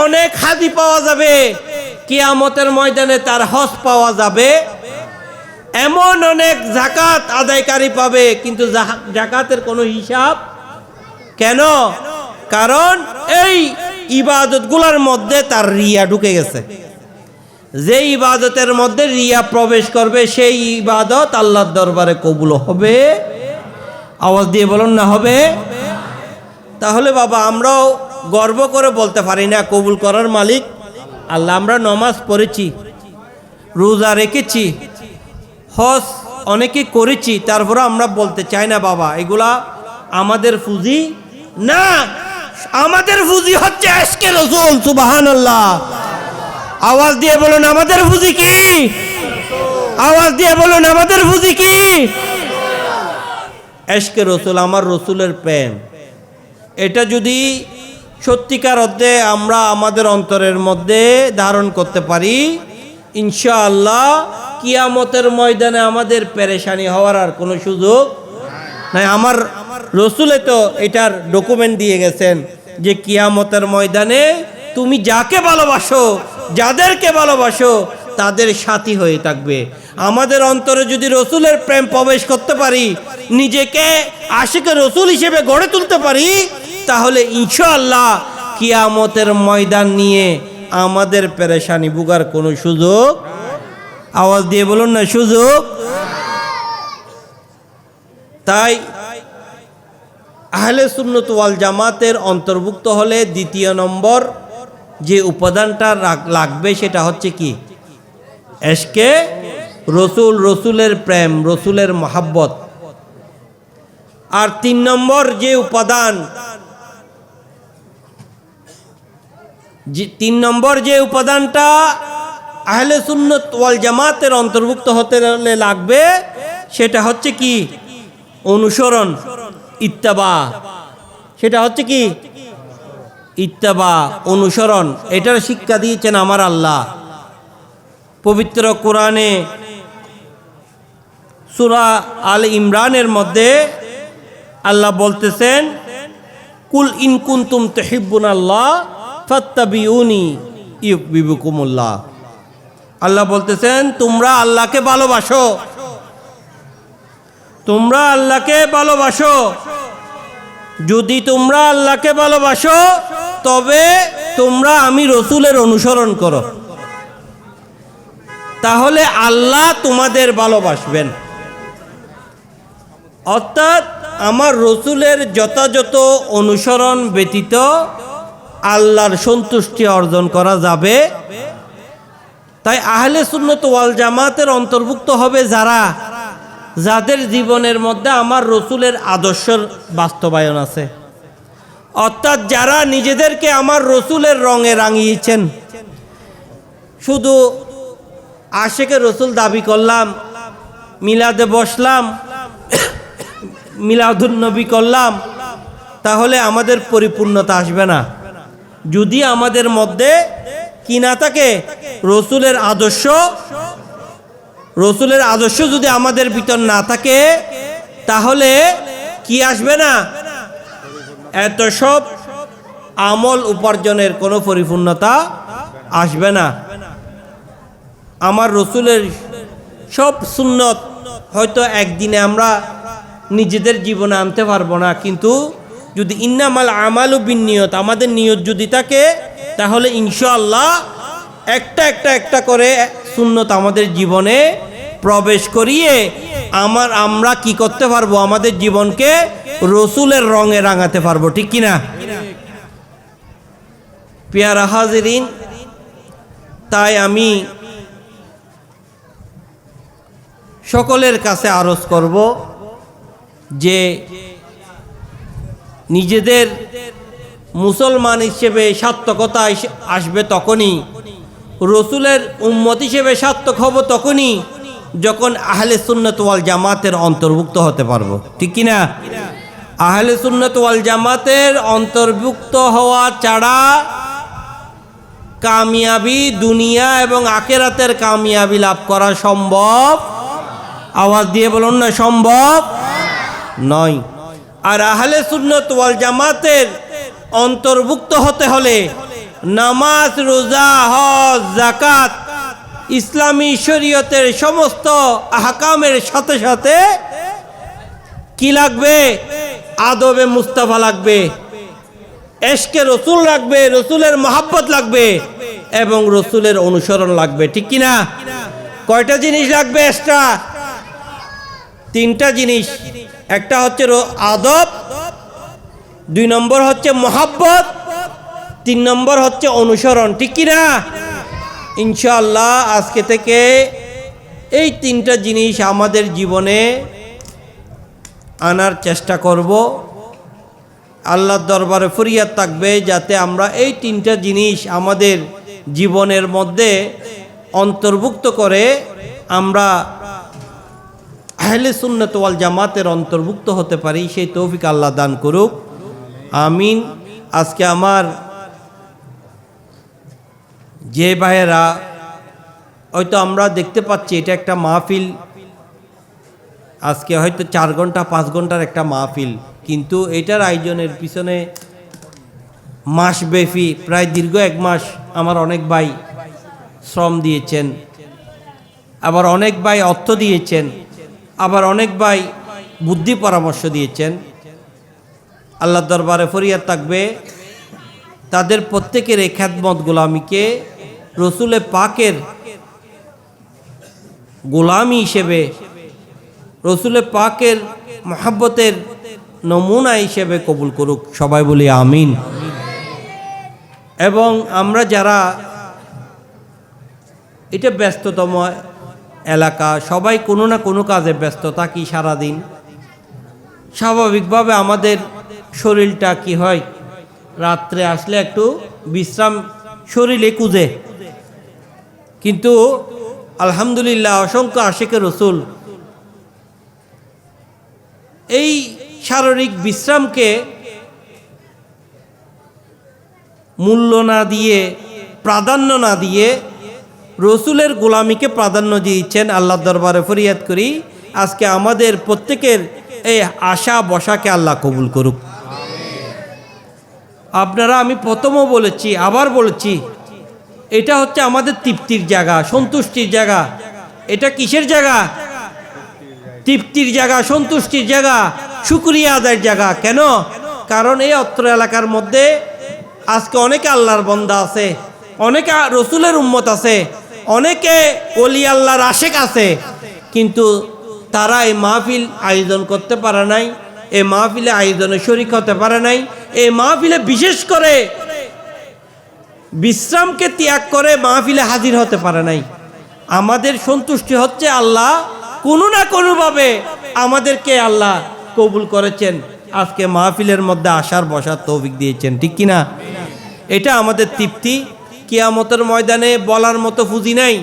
অনেক হাজি পাওয়া যাবে, কিয়ামতের ময়দানে তার হজ পাওয়া যাবে। এমন অনেক যাকাত আদায়কারী পাবে, কিন্তু যাকাতের কোনো হিসাব কেন? কারণ এই ইবাদতগুলোর মধ্যে তার রিয়া ঢুকে গেছে। যে ইবাদতের মধ্যে রিয়া প্রবেশ করবে, সেই ইবাদত আল্লাহর দরবারে কবুল হবে। আওয়াজ দিয়ে বলুন না হবে? তাহলে বাবা, আমরাও গর্ব করে বলতে পারি না কবুল করার মালিক আল্লাহ। আমরা নামাজ পড়েছি, রোজা রেখেছি, হজ অনেকে করেছি, তারপরে আমরা বলতে চাই না বাবা এগুলা আমাদের পুঁজি না। আমাদের পুঁজি হচ্ছে আজকে রাসূল। সুবহানাল্লাহ। আওয়াজ দিয়ে বলুন, আমাদের পুঁজি কি? আওয়াজ দিয়ে বলুন, আমাদের পুঁজি কি? আজকে রাসূল, আমার রাসূলের প্রেম, এটা যদি সত্যিকার অর্থে আমরা আমাদের অন্তরের মধ্যে ধারণ করতে পারি, ইনশাআল্লাহ কিয়ামতের ময়দানে আমাদের পেরেশানি হওয়ার আর কোনো সুযোগ নাই। আমার রসুলে তো এটার ডকুমেন্ট দিয়ে গেছেন যে কিয়ামতের ময়দানে তুমি যাকে ভালোবাসো, যাদেরকে ভালোবাসো, তাদের সাথী হয়ে থাকবে। আমাদের অন্তরে যদি রসুলের প্রেম প্রবেশ করতে পারি, নিজেকে আশিকে রসুল হিসেবে গড়ে তুলতে পারি, তাহলে ইনশাআল্লাহ কিয়ামতের ময়দান নিয়ে আমাদের পেরেশানি ভোগার কোনো সুযোগ, আওয়াজ দিয়ে বলুন না, সুযোগ। তাই আহলে সুন্নাত ওয়াল জামাতের অন্তর্ভুক্ত হলে দ্বিতীয় নম্বর যে উপাদানটা লাগবে সেটা হচ্ছে কি? এশকে রসুল, রসুলের প্রেম, রসুলের মহাব্বত। আর 3 নম্বর যে উপাদান, 3 নম্বর যে উপাদানটা আহলে সুন্নাত ওয়াল জামাতের অন্তর্ভুক্ত হতে হলে লাগবে, সেটা হচ্ছে কি? অনুসরণ, ইত্তেবা। সেটা হচ্ছে কি? ইত্তেবা, অনুসরণ। এটার শিক্ষা দিয়েছেন আমার আল্লাহ পবিত্র কোরআনে সূরা আল ইমরানের মধ্যে। আল্লাহ বলতেছেন, কুল ইন কুনতুম তুহিব্বুনাল্লাহ ফাত্তাবিউনি ইউহিব্বুকুমুল্লাহ। আল্লাহ বলতেছেন, তোমরা আল্লাহকে ভালোবাসো, তোমরা আল্লাহকে ভালোবাসো। যদি তোমরা আল্লাহকে ভালোবাসো, তবে তোমরা আমি রসুলের অনুসরণ করো, তাহলে আল্লাহ তোমাদের ভালোবাসবেন। অর্থাৎ আমার রসুলের যথাযথ অনুসরণ ব্যতীত আল্লাহর সন্তুষ্টি অর্জন করা যাবে। তাই আহলে সুন্নাত ওয়াল জামাতের অন্তর্ভুক্ত হবে যারা, যাদের জীবনের মধ্যে আমার রসুলের আদর্শের বাস্তবায়ন আছে। অর্থাৎ যারা নিজেদেরকে আমার রসুলের রঙে রাঙিয়েছেন। শুধু আশিকে রসুল দাবি করলাম, মিলাদে বসলাম, মিলাদুন নবী করলাম, তাহলে আমাদের পরিপূর্ণতা আসবে না। যদি আমাদের মধ্যে কি না থাকে, রসুলের আদর্শ, রসুলের আদর্শ যদি আমাদের ভিতর না থাকে, তাহলে কি আসবে না? এত সব আমল উপার্জনের কোনো পরিপূর্ণতা আসবে না। আমার রসুলের সব সুন্নত হয়তো একদিনে আমরা নিজেদের জীবনে আনতে পারবো না, কিন্তু যদি ইন্নামাল আমালু বিন্নিয়ত, আমাদের নিয়ত যদি থাকে, তাহলে ইনশাআল্লাহ একটা করে সুন্নত আমাদের জীবনে প্রবেশ করিয়ে আমরা কি করতে পারবো, আমাদের জীবনকে রসুলের রঙে রাঙাতে পারবো, ঠিক কিনা? পেয়ারা হাজিরিন, তাই আমি সকলের কাছে আরজ করব যে নিজেদের মুসলমান হিসেবে সার্থকতা আসবে তখনই, রসুলের উম্মত হিসেবে সার্থক হব তখনই যখন আহলে সুন্নাত ওয়াল জামাতের অন্তর্ভুক্ত হতে পারবো, ঠিক কিনা? আহলে সুন্নাত ওয়াল জামাতের অন্তর্ভুক্ত হওয়া ছাড়া কামিয়াবি, দুনিয়া এবং আখিরাতের কামিয়াবি লাভ করা সম্ভব, আওয়াজ দিয়ে বলুন না, সম্ভব নয়। আর আহলে সুন্নাত ওয়াল জামাতের অন্তর্ভুক্ত হতে হলে নামাজ, রোজা, হজ, যাকাত, ইসলামী শরীয়তের সমস্ত আহকামের সাথে সাথে কি লাগবে? আদবে মুস্তাফা লাগবে, এশকে রসুল লাগবে, রসুলের মহাব্বত লাগবে এবং রসুলের অনুসরণ লাগবে, ঠিক কিনা? কয়টা জিনিস লাগবে এক্সট্রা? তিনটা জিনিস। একটা হচ্ছে আদব, 2 নম্বর হচ্ছে মহাব্বত, 3 নম্বর হচ্ছে অনুসরণ, ঠিক কিনা? ইনশাআল্লাহ আজকে থেকে এই 3টা জিনিস আমাদের জীবনে আনার চেষ্টা করব। আল্লাহর দরবারে ফরিয়াদ থাকবে যাতে আমরা এই 3টা জিনিস আমাদের জীবনের মধ্যে অন্তর্ভুক্ত করে আমরা আহলে সুন্নাত ওয়াল জামাতের অন্তর্ভুক্ত হতে পারি, সেই তৌফিক আল্লাহ দান করুক, আমিন। আজকে আমার যে ভাইয়েরা, হয়তো আমরা দেখতে পাচ্ছি এটা একটা মাহফিল, আজকে হয়তো 4 ঘন্টা 5 ঘন্টার একটা মাহফিল, কিন্তু এটার আয়োজনের পিছনে মাসব্যাপী প্রায় দীর্ঘ 1 মাস আমার অনেক ভাই শ্রম দিয়েছেন, আবার অনেক ভাই অর্থ দিয়েছেন, আবার অনেক ভাই বুদ্ধি পরামর্শ দিয়েছেন। আল্লাহর দরবারে ফরিয়াদ থাকবে তাদের প্রত্যেকের এই খেদমত গোলামিকে রসুলের পাকের গোলামি হিসেবে, রসুলের পাকের মহাব্বতের নমুনা হিসেবে কবুল করুক, সবাই বলি আমিন। এবং আমরা যারা, এটা ব্যস্ততম এলাকা, সবাই কোনো না কোনো কাজে ব্যস্ত থাকি সারাদিন, স্বাভাবিকভাবে আমাদের শরীরটা কি হয়, রাত্রে আসলে একটু বিশ্রাম শরীরে কুঁজে, কিন্তু আলহামদুলিল্লাহ অসংখ্য আশিকে রসুল এই শারীরিক বিশ্রামকে মূল্য না দিয়ে, প্রাধান্য না দিয়ে রসুলের গোলামিকে প্রাধান্য দিয়েছেন। আল্লাহর দরবারে ফরিয়াদ করি আজকে আমাদের প্রত্যেকের এই আশা বসাকে আল্লাহ কবুল করুক। আপনারা, আমি প্রথমও বলেছি, আবার বলেছি, এটা হচ্ছে আমাদের তৃপ্তির জায়গা, সন্তুষ্টির জায়গা। এটা কিসের জায়গা? তৃপ্তির জায়গা, সন্তুষ্টির জায়গা, শুকরিয়া আদায়ের জায়গা। কেন? কারণ এই অত্র এলাকার মধ্যে আজকে অনেকে আল্লাহর বান্দা আছে, অনেকে রসুলের উম্মত আছে, অনেকে ওলি আল্লাহর আশেক আছে, কিন্তু তারা এই মাহফিল আয়োজন করতে পারে নাই, এই মাহফিলে আয়োজনে শরীক হতে পারে নাই, এই মাহফিলে বিশেষ করে বিশ্রামকে ত্যাগ করে মাহফিলে হাজির হতে পারে নাই। আমাদের সন্তুষ্টি হচ্ছে আল্লাহ কোনো না কোনোভাবে আমাদেরকে আল্লাহ কবুল করেছেন, আজকে মাহফিলের মধ্যে আসার বসার তৌফিক দিয়েছেন, ঠিক কিনা? এটা আমাদের তৃপ্তি। কিয়ামতের ময়দানে বলার মতো পুঁজি নাই।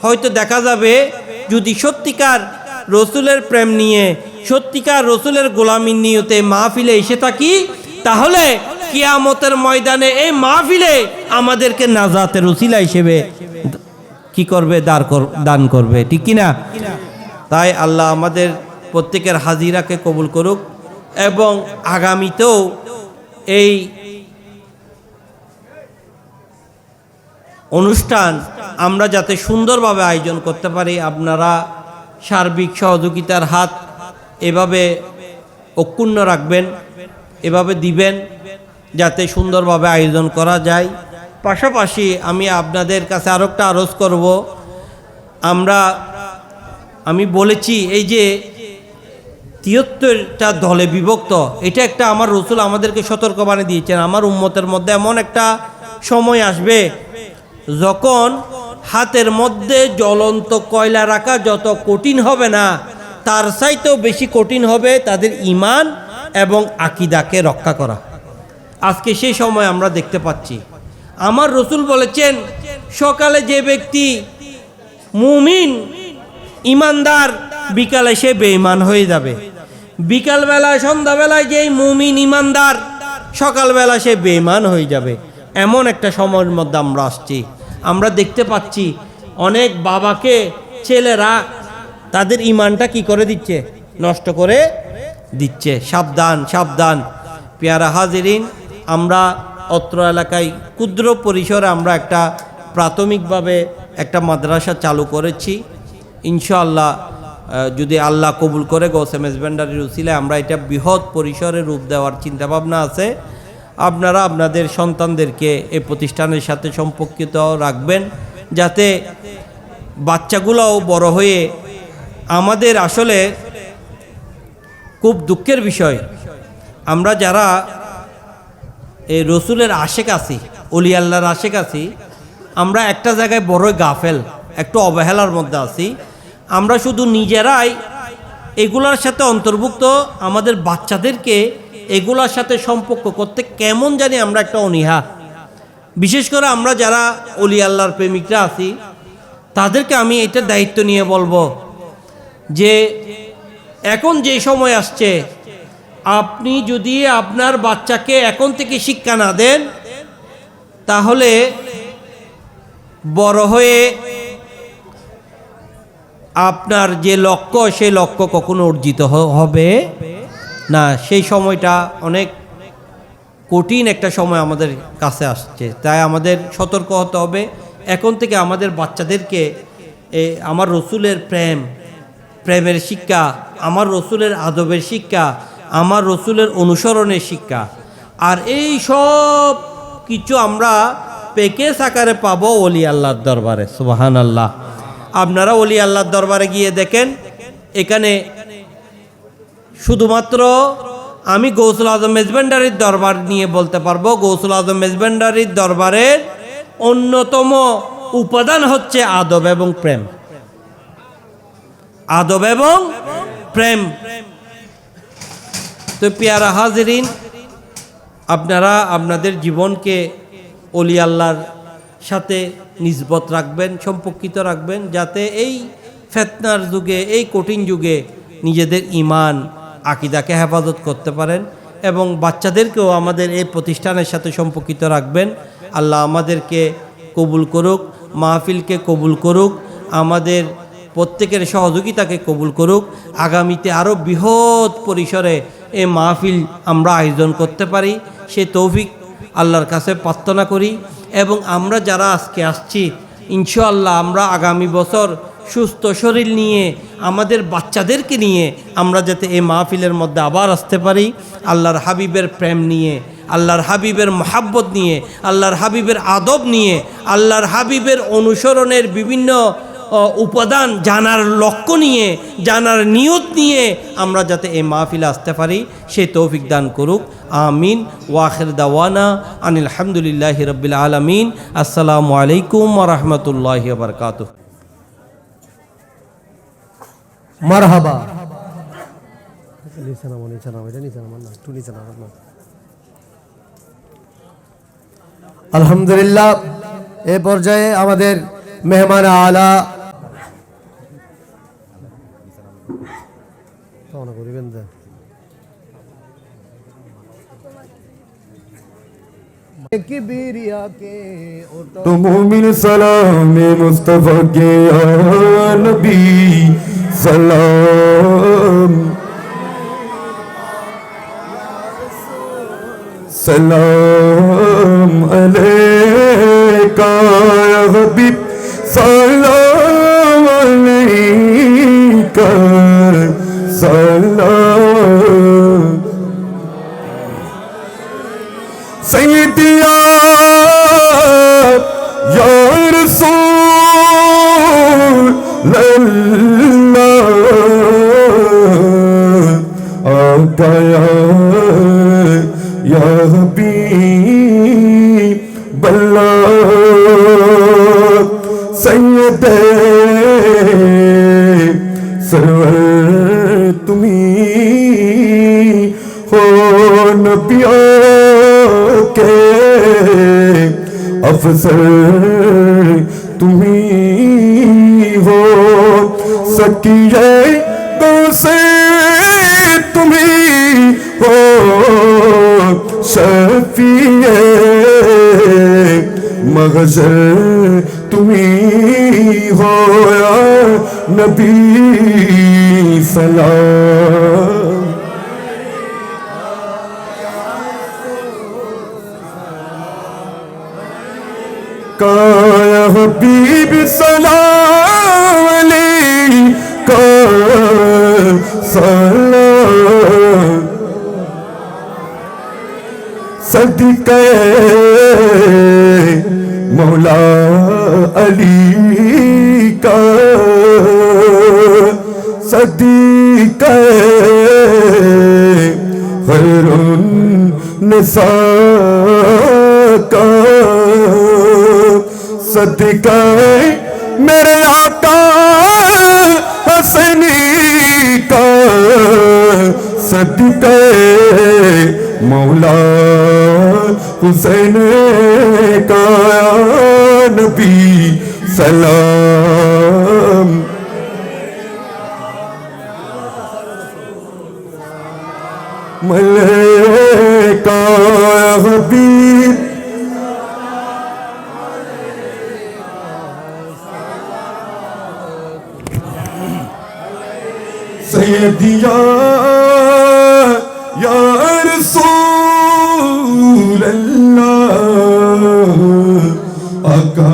হয়তো দেখা যাবে যদি সত্যিকার রসুলের প্রেম নিয়ে, সত্যিকার রসুলের গোলামির নিয়তে মাহফিলে এসে থাকি, তাহলে কিয়ামতের ময়দানে এই মাহফিলে আমাদেরকে নাজাতের উসিলা হিসেবে কি করবে? দান করবে, ঠিক কিনা? তাই আল্লাহ আমাদের প্রত্যেকের হাজিরাকে কবুল করুক এবং আগামীতেও এই অনুষ্ঠান আমরা যাতে সুন্দরভাবে আয়োজন করতে পারি, আপনারা সার্বিক সহযোগিতার হাত এভাবে অক্ষুণ্ণ রাখবেন, এভাবে দিবেন যাতে সুন্দরভাবে আয়োজন করা যায়। পাশাপাশি আমি আপনাদের কাছে আরও একটা আরজ করব, আমি বলেছি এই যে 73টা দলে বিভক্ত, এটা একটা আমার রসুল আমাদেরকে সতর্কবাণী দিয়েছেন। আমার উম্মতের মধ্যে এমন একটা সময় আসবে যখন হাতের মধ্যে জ্বলন্ত কয়লা রাখা যত কঠিন হবে না, তার চাইতেও বেশি কঠিন হবে তাদের ঈমান এবং আকীদাকে রক্ষা করা। আজকে সেই সময় আমরা দেখতে পাচ্ছি। আমার রসুল বলেছেন, সকালে যে ব্যক্তি মুমিন ইমানদার, বিকালে সে বেঈমান হয়ে যাবে। বিকালবেলায় সন্ধ্যাবেলায় যেই মুমিন ইমানদার, সকালবেলা সে বেঈমান হয়ে যাবে। এমন একটা সময়ের মধ্যে আমরা আসছি। আমরা দেখতে পাচ্ছি অনেক বাবাকে ছেলেরা তাদের ইমানটা কি করে দিচ্ছে, নষ্ট করে দিচ্ছে। সাবধান সাবধান। পেয়ারা হাজিরিন, আমরা অত্র এলাকায় ক্ষুদ্র পরিসরে আমরা একটা প্রাথমিকভাবে একটা মাদ্রাসা চালু করেছি। ইনশাআল্লাহ যদি আল্লাহ কবুল করে গৌসে মেজবান্ডারির উসিলায় আমরা এটা বৃহৎ পরিসরে রূপ দেওয়ার চিন্তাভাবনা আছে। আপনারা আপনাদের সন্তানদেরকে এই প্রতিষ্ঠানের সাথে সম্পর্কিত রাখবেন, যাতে বাচ্চাগুলোও বড় হয়ে আমাদের আসলে খুব দুঃখের বিষয়, আমরা যারা এই রসুলের আশেক আছি, অলি আল্লাহর আশেক আছি, আমরা একটা জায়গায় বড়ই গাফেল, একটু অবহেলার মধ্যে আছি। আমরা শুধু নিজেরাই এগুলার সাথে অন্তর্ভুক্ত, আমাদের বাচ্চাদেরকে এগুলার সাথে সম্পর্ক করতে কেমন জানি আমরা একটা অনীহা। বিশেষ করে আমরা যারা অলি আল্লাহর প্রেমিকরা আছি, তাদেরকে আমি এটা দায়িত্ব নিয়ে বলবো যে এখন যে সময় আসছে, আপনি যদি আপনার বাচ্চাকে এখন থেকে শিক্ষা না দেন, তাহলে বড় হয়ে আপনার যে লক্ষ্য, সেই লক্ষ্য কখনো অর্জিত হবে না। সেই সময়টা অনেক কঠিন একটা সময় আমাদের কাছে আসছে। তাই আমাদের সতর্ক হতে হবে। এখন থেকে আমাদের বাচ্চাদেরকে আমার রসুলের প্রেমের শিক্ষা, আমার রসুলের আদবের শিক্ষা, আমার রসুলের অনুসরণের শিক্ষা, আর এই সব কিছু আমরা প্যাকেজ আকারে পাবো ওলি আল্লাহর দরবারে। সুবহানাল্লাহ। আপনারা ওলি আল্লাহর দরবারে গিয়ে দেখেন, এখানে শুধুমাত্র আমি গৌসুল আজম মেজবান্ডারির দরবার নিয়ে বলতে পারবো। গৌসুল আজম মেজবান্ডারির দরবারের অন্যতম উপাদান হচ্ছে আদব এবং প্রেম। আদব এবং প্রেম। তো পেয়ারা হাজিরিন, আপনারা আপনাদের জীবনকে ওলি আল্লাহর সাথে নিসবত রাখবেন, সম্পর্কিত রাখবেন, যাতে এই ফিতনার যুগে, এই কঠিন যুগে নিজেদের ঈমান আকীদাকে হেফাজত করতে পারেন, এবং বাচ্চাদেরকেও আমাদের এই প্রতিষ্ঠানের সাথে সম্পর্কিত রাখবেন। আল্লাহ আমাদেরকে কবুল করুক, মাহফিলকে কবুল করুক, আমাদের প্রত্যেকের সহযোগিতাকে কবুল করুক। আগামীতে আরও বৃহৎ পরিসরে এই মাহফিল আমরা আয়োজন করতে পারি, সে তৌফিক আল্লাহর কাছে প্রার্থনা করি। এবং আমরা যারা আজকে আসছি, ইনশাআল্লাহ আমরা আগামী বছর সুস্থ শরীর নিয়ে, আমাদের বাচ্চাদেরকে নিয়ে আমরা যাতে এই মাহফিলের মধ্যে আবার আসতে পারি, আল্লাহর হাবিবের প্রেম নিয়ে, আল্লাহর হাবিবের মহাব্বত নিয়ে, আল্লাহর হাবিবের আদব নিয়ে, আল্লাহর হাবিবের অনুসরণের বিভিন্ন উপাদান জানার লক্ষ্য নিয়ে, জানার নিয়ত নিয়ে আমরা যাতে এই মাহফিলে আসতে পারি, সে তৌফিক দান করুক। আমিন। ওয়া আখির দাওয়ানা আনিল হামদুলিল্লাহি রাব্বিল আলামিন। আসসালামু আলাইকুম ওয়া রাহমাতুল্লাহি ওয়া বারাকাতুহু। মারহাবা। আলহামদুলিল্লাহ, এ পর্যায়ে আমাদের মেহমান আলা तो मोमिन सलाम मुस्तफा के नबी सलाम सलाम अलैका या हबीब सलाम अलैका सलाम सैयदिया या रसूल آقا یا حبیب اللہ سید سرور تمہیں ہو نبیوں کے افضل تمہیں ہو سکیے سے تمہیں ہو شفیع مغزر تمہیں ہو یا نبی سلام یا حبیب سلام علیکہ سلام صدقہ مولا علی کا صدقہ خیر النساء کا صدقہ میرے آقا حسنی کا صدقہ مولا حسین کا نبی سلام ملکہ حبیب سیدی یا رسول اللہ آقا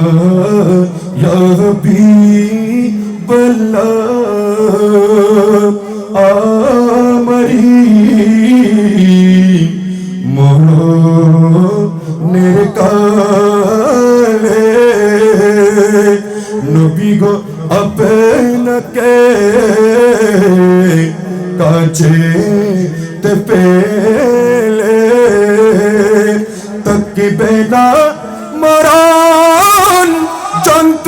یا حبیب اللہ آمری مولو نرکالے نبی کو اپن کے کاچے تے پہلے تک کی بینا مران جنترانا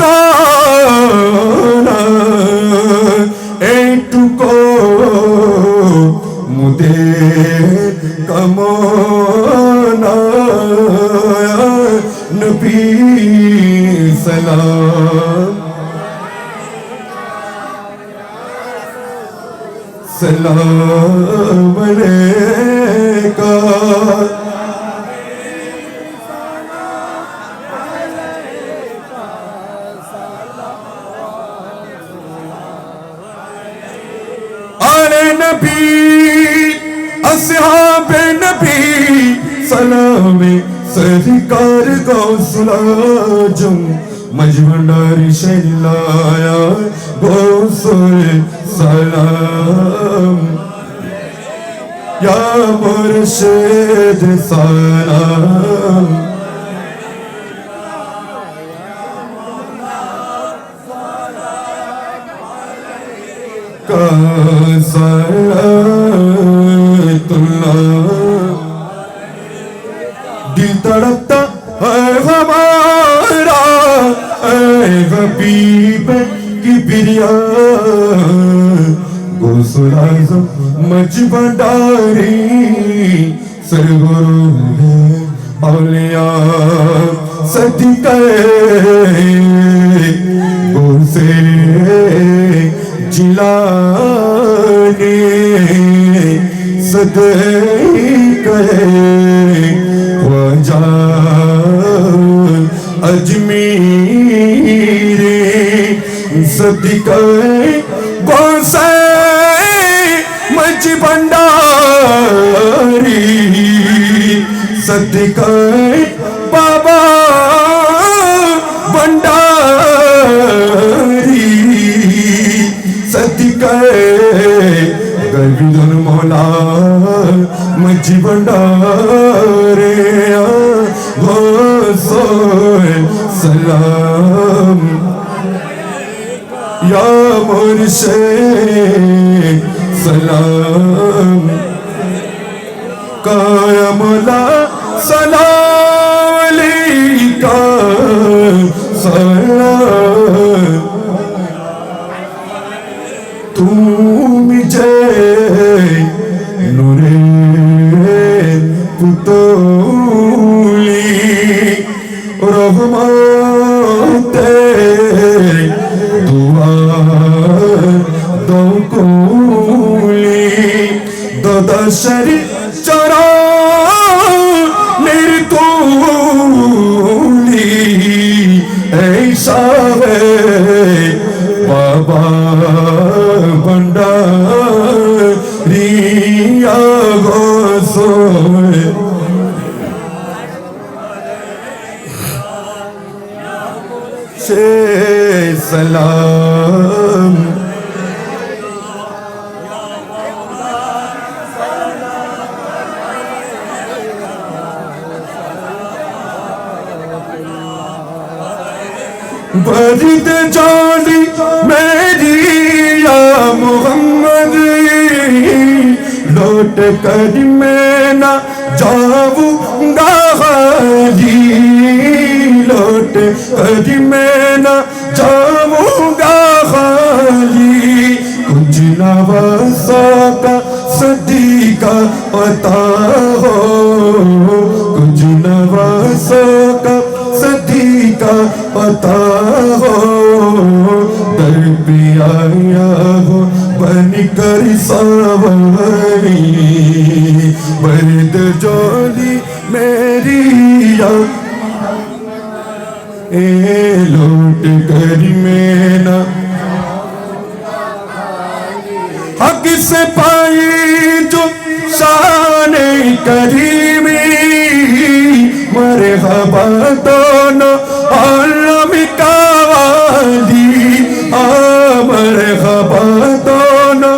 ایٹو کو مدے کمانا نبی سلام سلام علیکہ آل نبی اصحاب نبی سلام سرکار غوث العظم مجمنداری شیلایا غوث سلام یا مرشد سلام کا صلوات اللہ دل تڑپتا ہے ہمارا اے حبیب کی بریان غوث العظم مجمنداری سرگرو اولیاء صدقہ غوث جیلانی صدقہ خواجہ اجمیر صدقہ غوث مجمنداری صدقہ بابا بنداری صدقہ گویندر مولا مجمنداری غوث سلام یا मुर्शिद सलाम काया मौला सलाम अलैका सलाम तू मुझे नूरे पुतली रहमते दुआ दो कोली दादा शरी चरा निर्तोली ऐसा है बाबा भंडारिया गोसोए से सलाम बरिद जानी मेरी या मोहम्मद लौट कर मैं ना जाऊंगा हाजी लौट कर मैं ना जाऊंगा हाजी कुछ नवासा का सदी का पता हो कुछ नवासा का सदी का पता हो दर पे आया हो बन कर सावरी बर्द जोली मेरी या ए लौट कर मैं ना हक से पाई जो शान करीमी मरहबा दोनों आलम का वाली मरहबा दोनों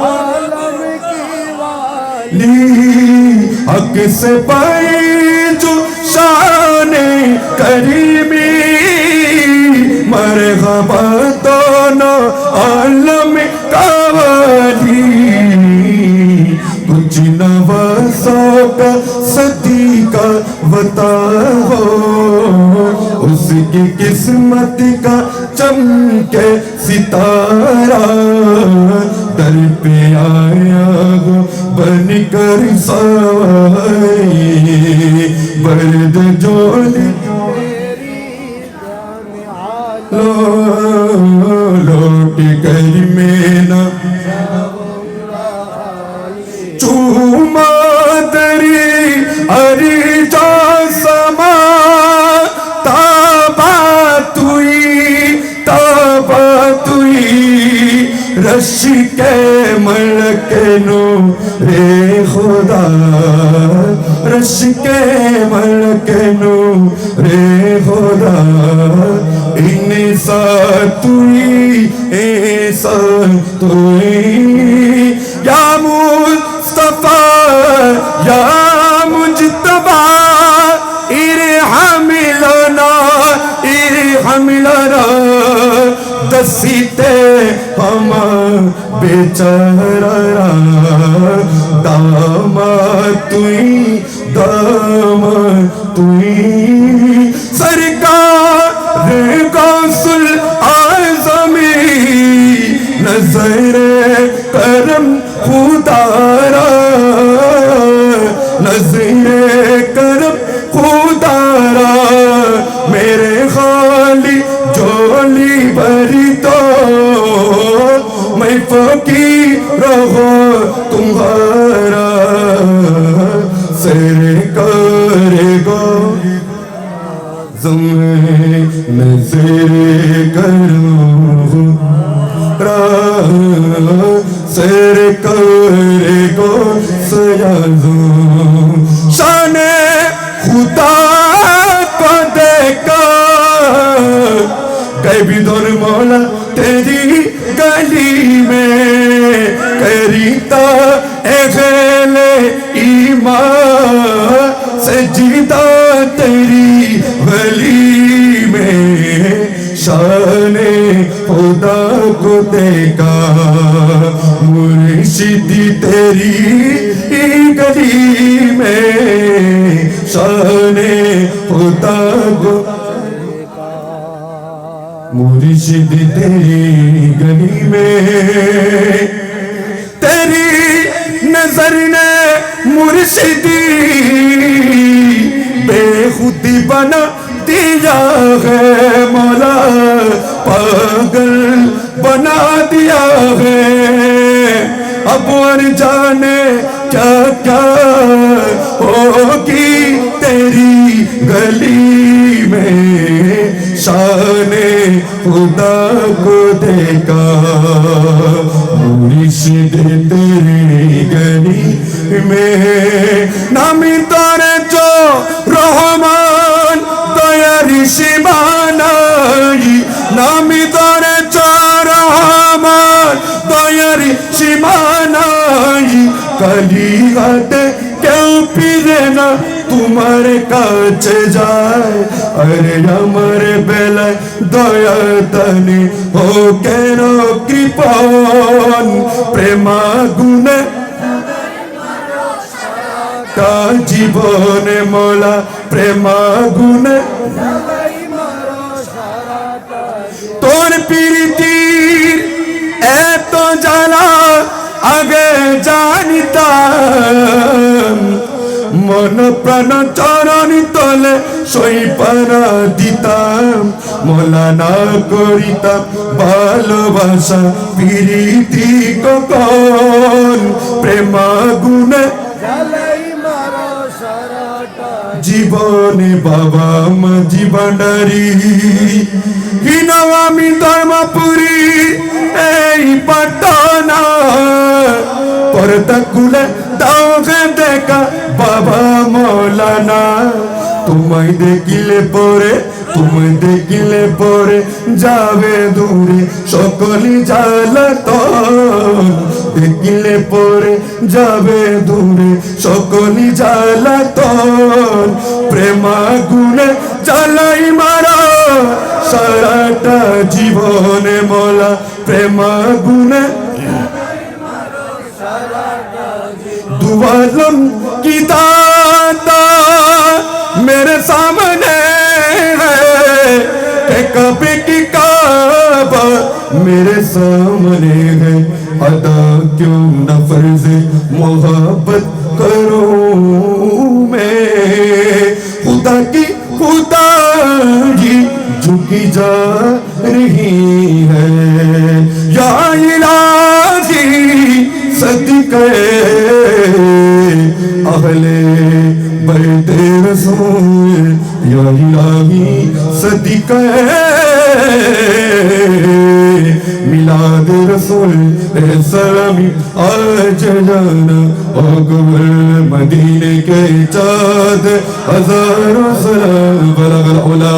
आलम की वाली हक से पाई जो शान करीमी मरहबा दोनों आलम का वाली कुछ नवासों का सदी का बता हो उसकी किस्मत का चमके सितारा दर पे आया हो बन कर सवारी बर्द जोली लौट कर मैं ना चूमा दरी हरी जा समा ताबा तुई रश के मलक नो रे खुदा रश के मलक नो रे खुदा इंसा तुई ऐसा तुई या मुस्तफा या मुजतबा इरहमिलना दसीते हम बेचारा दामा तुई सरकार गौसुल आज़मी नजर करम खुदारा नजर करम खुदारा मेरे खाली झोली भरी तो मैं फकीर रहो तुम्हारा सर करेगा नजर करो सर करेगा सयाजो शान खुदा को देखा कभी दौर मौला तेरी गली में करीता एगले ईमान सजीदा तेरी गली में शान खुदा को देखा मुर्शिद तेरी गली में शाने खुदा को मुर्शिद तेरी गली में तेरी नजर ने मुर्शिदी बेखुदी बना दिया है मौला पागल बना दिया है अब और जाने क्या क्या होगी तेरी गली में शाने खुदा को देखा मुर्शिद तेरी गली में नामी तारे जो रहमान दयारी सीमानाई नामी तारे जो रहमान दयारी सीमानाई कली घाटे क्यों फिरे ना तुम्हारे काছে যায় আরে আমার বেলায় দয়া দানি ও কেন কৃপণ প্রেমাগুণে তা জীবনে মোলা প্রেমাগুণে তোর প্রীতির এত জ্বালা আগে জানিতাম মন প্রাণ চরণি তলে সইপারা দিতাম মোলা না করিতাম ভালোবাসা প্রীতি কখন প্রেমাগুণে জীবনে বাবা মাঝি ভান্ডারি হীন আমি ধর্মপুরী এই পাটনা পর্দা খুলে দাও গে দেখা বাবা মৌলানা তোমায় দেখিলে পরে যাবে দূরে সকলি জ্বালাতন দেখিলে পরে যাবে দূরে সকলি জ্বালাতন প্রেমাগুণে জ্বালাই মারা সারাটা জীবনে মোলা প্রেমাগুণে दुआलम की दाता मेरे सामने है कि कभी की काबा मेरे सामने है अदा क्यों न फर्ज मोहब्बत करूं मैं खुदा की खुदाई झुकी जा रही है या इलाही सदके अहले बैते रसूल या इलाही सदके मिलाद रसूल सलामी आज जाना अकबर मदीने के चाँद हजारों सलाम बलगल उला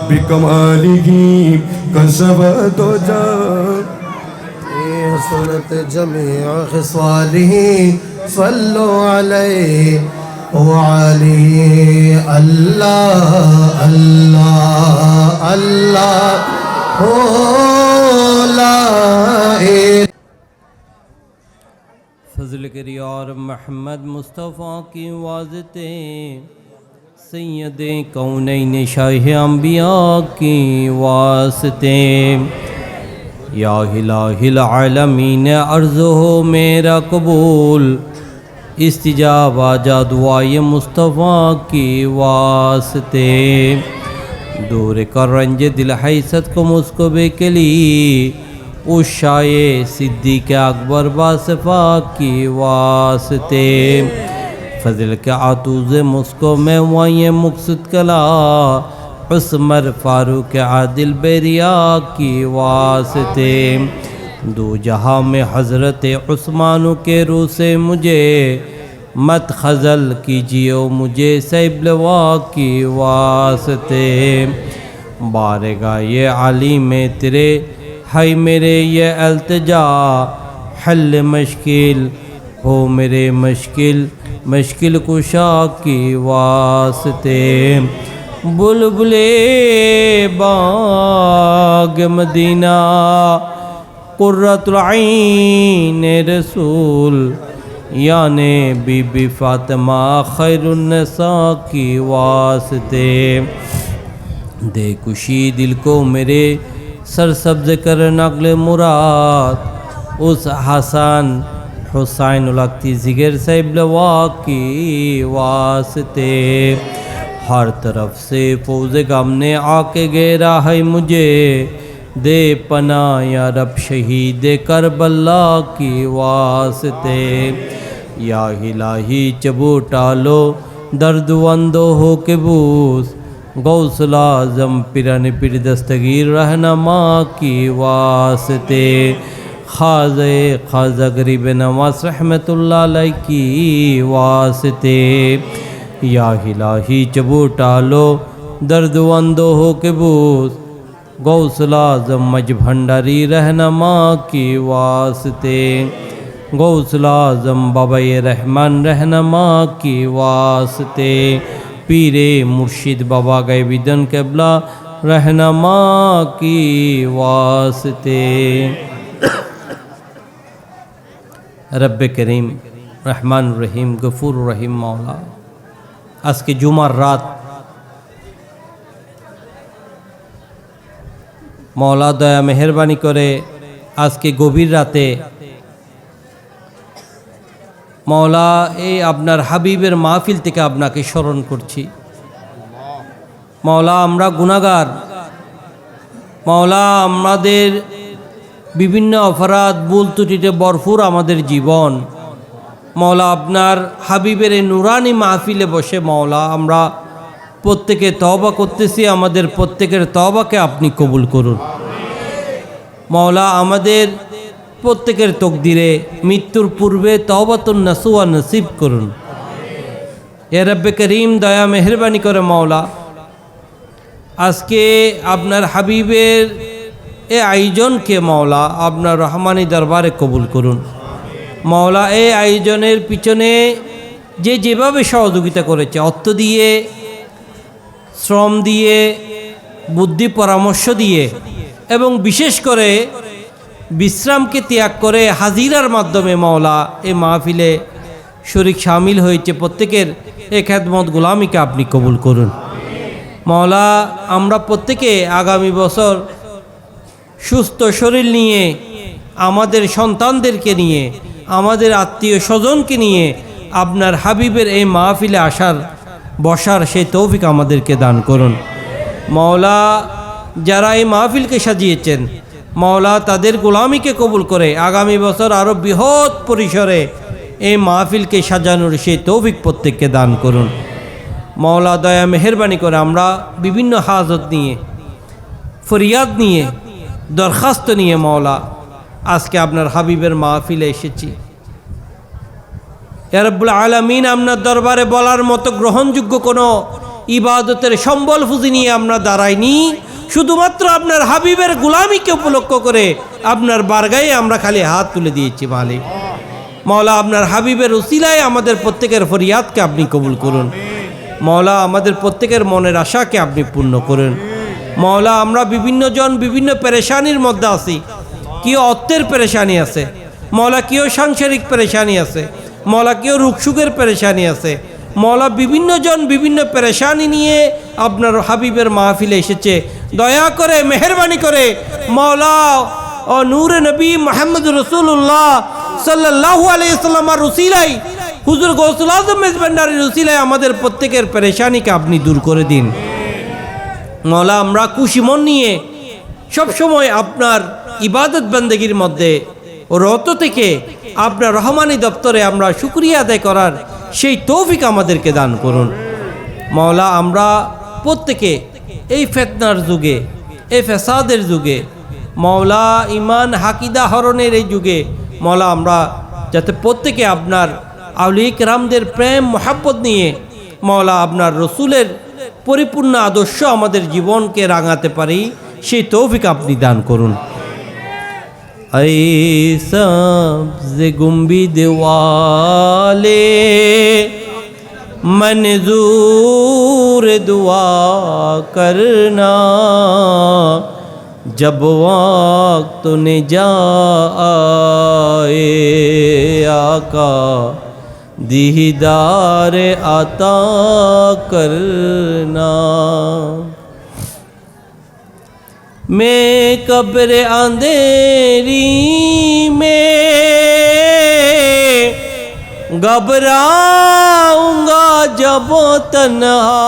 बिकमालिही कसबत जान सुनत जमीअ खिसालिही सल्लु अलैहि वआलिहि अल्लाह अल्लाह अल्लाह हो ला फजल करियार मोहम्मद मुस्तफ़ा की वाज़ते सैयद कौनैन शाह अंबिया की वास्ते या इलाहिल आलमीन अर्ज़ हो मेरा कबूल इस्तिजाबा जादुआए मुस्तफ़ा की वास्ते दूर कर रंज दिल हैसत को मुझको बेकली उस शाये सिद्दीक़ अकबर बासफ़ा की वास्ते फजल के आतूज़ मुझको में वाये मुक़सद कला उस्मर फारूक आदिल बेरिया की वास्ते दो जहाँ में हज़रत उस्मान के रूह से मुझे मत खजल कीजिए मुझे सैबलवा की वास्ते बारगाह ये आली में तेरे है मेरे ये अल्तजा हल मुश्किल हो मेरे मुश्किल कुशा की वास्ते बुलबुले बाग मदीना कुर्रतुल आइन रसूल याने बीबी फातिमा खैरुन निसा की वास्ते दे खुशी दिल को मेरे सरसब्ज कर नगले मुराद उस हसन हुसैन उलगती जिगर साहिब लवा की वास्ते हर तरफ से फौज गम ने आके घेरा है मुझे दे पना या रब शहीद करबला की वास्ते या इलाही चबू टालो दर्द वंदो हो के बूस गौसल आज़म पिरन पिर दस्तगीर रहनमा की वास्ते खाज़ा गरीब नवाज रहमतुल्लाह अलैह की वास्ते या इलाही चबू टालो दर्द वंदो हो के बूस गौसल आज़म मज भंडारी रहनमा की वास्ते गौसल आज़म बाबा रहमान रहनमा की वास्ते पीरे मुर्शिद बाबा गैबिदन केबला रहनमा की वास्ते रब करीम रहमान रहीम गफूर रहीम मौला आज के जुमार रात मौला दया मेहरबानी करे आज के गभीर राते मौला ए आपनार हाबिबेर माहफिल থেকে আপনাকে স্মরণ করছি मौला আমরা গুনাহগার मौला আমাদের বিভিন্ন অপরাধ ভুল ত্রুটিতে ভরপুর আমাদের জীবন मौला আপনার হাবিবের নুরানি মাহফিলে বসে मौला আমরা প্রত্যেকে তওবা করতেছি আমাদের প্রত্যেকের তওবাকে আপনি কবুল করুন मौला আমাদের প্রত্যেকের তকদিরে মৃত্যুর পূর্বে তওবাতুন নাসুয়া নসিব করুন এ রব্বে করিম দয়া মেহেরবানি করে মওলা আজকে আপনার হাবিবের এ আয়োজনকে মওলা আপনার রহমানি দরবারে কবুল করুন মওলা এই আয়োজনের পিছনে যে যেভাবে সহযোগিতা করেছে অর্থ দিয়ে শ্রম দিয়ে বুদ্ধি পরামর্শ দিয়ে এবং বিশেষ করে বিশ্রামকে ত্যাগ করে হাজিরার মাধ্যমে মওলা এই মাহফিলে শরীক শামিল হয়েছে প্রত্যেকের এই খেদমত গোলামিকে আপনি কবুল করুন মওলা আমরা প্রত্যেকে আগামী বছর সুস্থ শরীর নিয়ে আমাদের সন্তানদেরকে নিয়ে আমাদের আত্মীয় স্বজনকে নিয়ে আপনার হাবিবের এই মাহফিলে আসার বসার সেই তৌফিক আমাদেরকে দান করুন মওলা যারা এই মাহফিলকে সাজিয়েছেন মওলা তাদের গোলামিকে কবুল করে আগামী বছর আরও বৃহৎ পরিসরে এই মাহফিলকে সাজানোর সেই তৌফিক প্রত্যেককে দান করুন মওলা দয়া মেহেরবানি করে আমরা বিভিন্ন হাজত নিয়ে ফরিয়াদ নিয়ে দরখাস্ত নিয়ে মওলা আজকে আপনার হাবিবের মাহফিলে এসেছি ইয়া রাব্বুল আলামিন আপনার দরবারে বলার মতো গ্রহণযোগ্য কোনো ইবাদতের সম্বল পুঁজি নিয়ে আমরা দাঁড়াইনি শুধুমাত্র আপনার হাবিবের গোলামিকে উপলক্ষ করে আপনার বারগায়ে আমরা খালি হাত তুলে দিয়েছি মালিক মওলা আপনার হাবিবের উসিলায় আমাদের প্রত্যেকের ফরিয়াদকে আপনি কবুল করুন মওলা আমাদের প্রত্যেকের মনের আশাকে আপনি পূর্ণ করুন মওলা আমরা বিভিন্ন জন বিভিন্ন পেরেশানির মধ্যে আছি কেউ অর্থের পেরেশানি আছে মওলা কেউ সাংসারিক পেরেশানি আছে মওলা কেউ রুকসুখের পেরেশানি আছে মওলা বিভিন্ন জন বিভিন্ন পেরেশানি নিয়ে আপনার হাবিবের মাহফিলে এসেছে দয়া করে মেহেরবানি করে মওলা ও নূরে নবী মুহাম্মদ রাসূলুল্লাহ সাল্লাল্লাহু আলাইহি ওয়াসাল্লামের উসিলায় হুজুর গৌসুল আজম মেজবান্ডারির উসিলায় আমাদের প্রত্যেকের পেরেশানিকে আপনি দূর করে দিন মওলা আমরা খুশি মন নিয়ে সবসময় আপনার ইবাদত বন্দেগীর মধ্যে রত থেকে আপনার রহমানি দপ্তরে আমরা শুকরিয়া আদায় করার সেই তৌফিক আমাদেরকে দান করুন মওলা আমরা প্রত্যেকে এই ফিতনার যুগে এই ফসাদের যুগে মওলা ঈমান হাকিদা হরণের এই যুগে মওলা আমরা যাতে প্রত্যেকে আপনার আউলিয়া কিরামদের প্রেম মোহাব্বত নিয়ে মওলা আপনার রসুলের পরিপূর্ণ আদর্শ আমাদের জীবনকে রাঙাতে পারি সেই তৌফিক আপনি দান করুন ऐ सब्ज़ गुंबद वाले मंजूर दुआ करना جب وقت نجات آئے آقا دیدار عطا کرنا میں قبر اندھیری میں گھبراؤں گا جب تنہا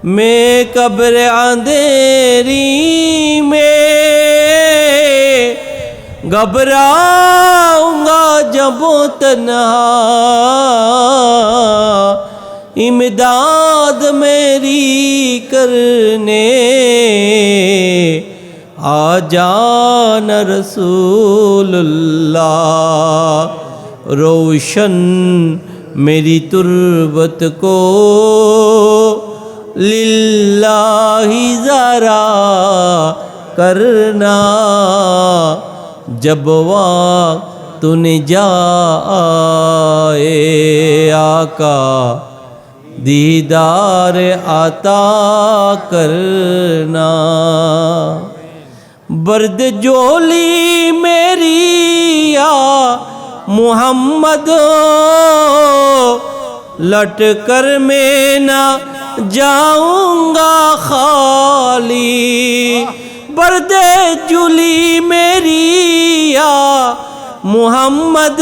میں قبر اندھیری میں گھبراؤں گا جب تنہا امداد میری کرنے آ جانا رسول اللہ روشن میری تربت کو للہ ذرا کرنا جب وقت نجات آئے آقا دیدار عطا کرنا برد جولی میری یا محمد لٹ کر میں نہ جاؤں گا خالی برد جولی میری یا محمد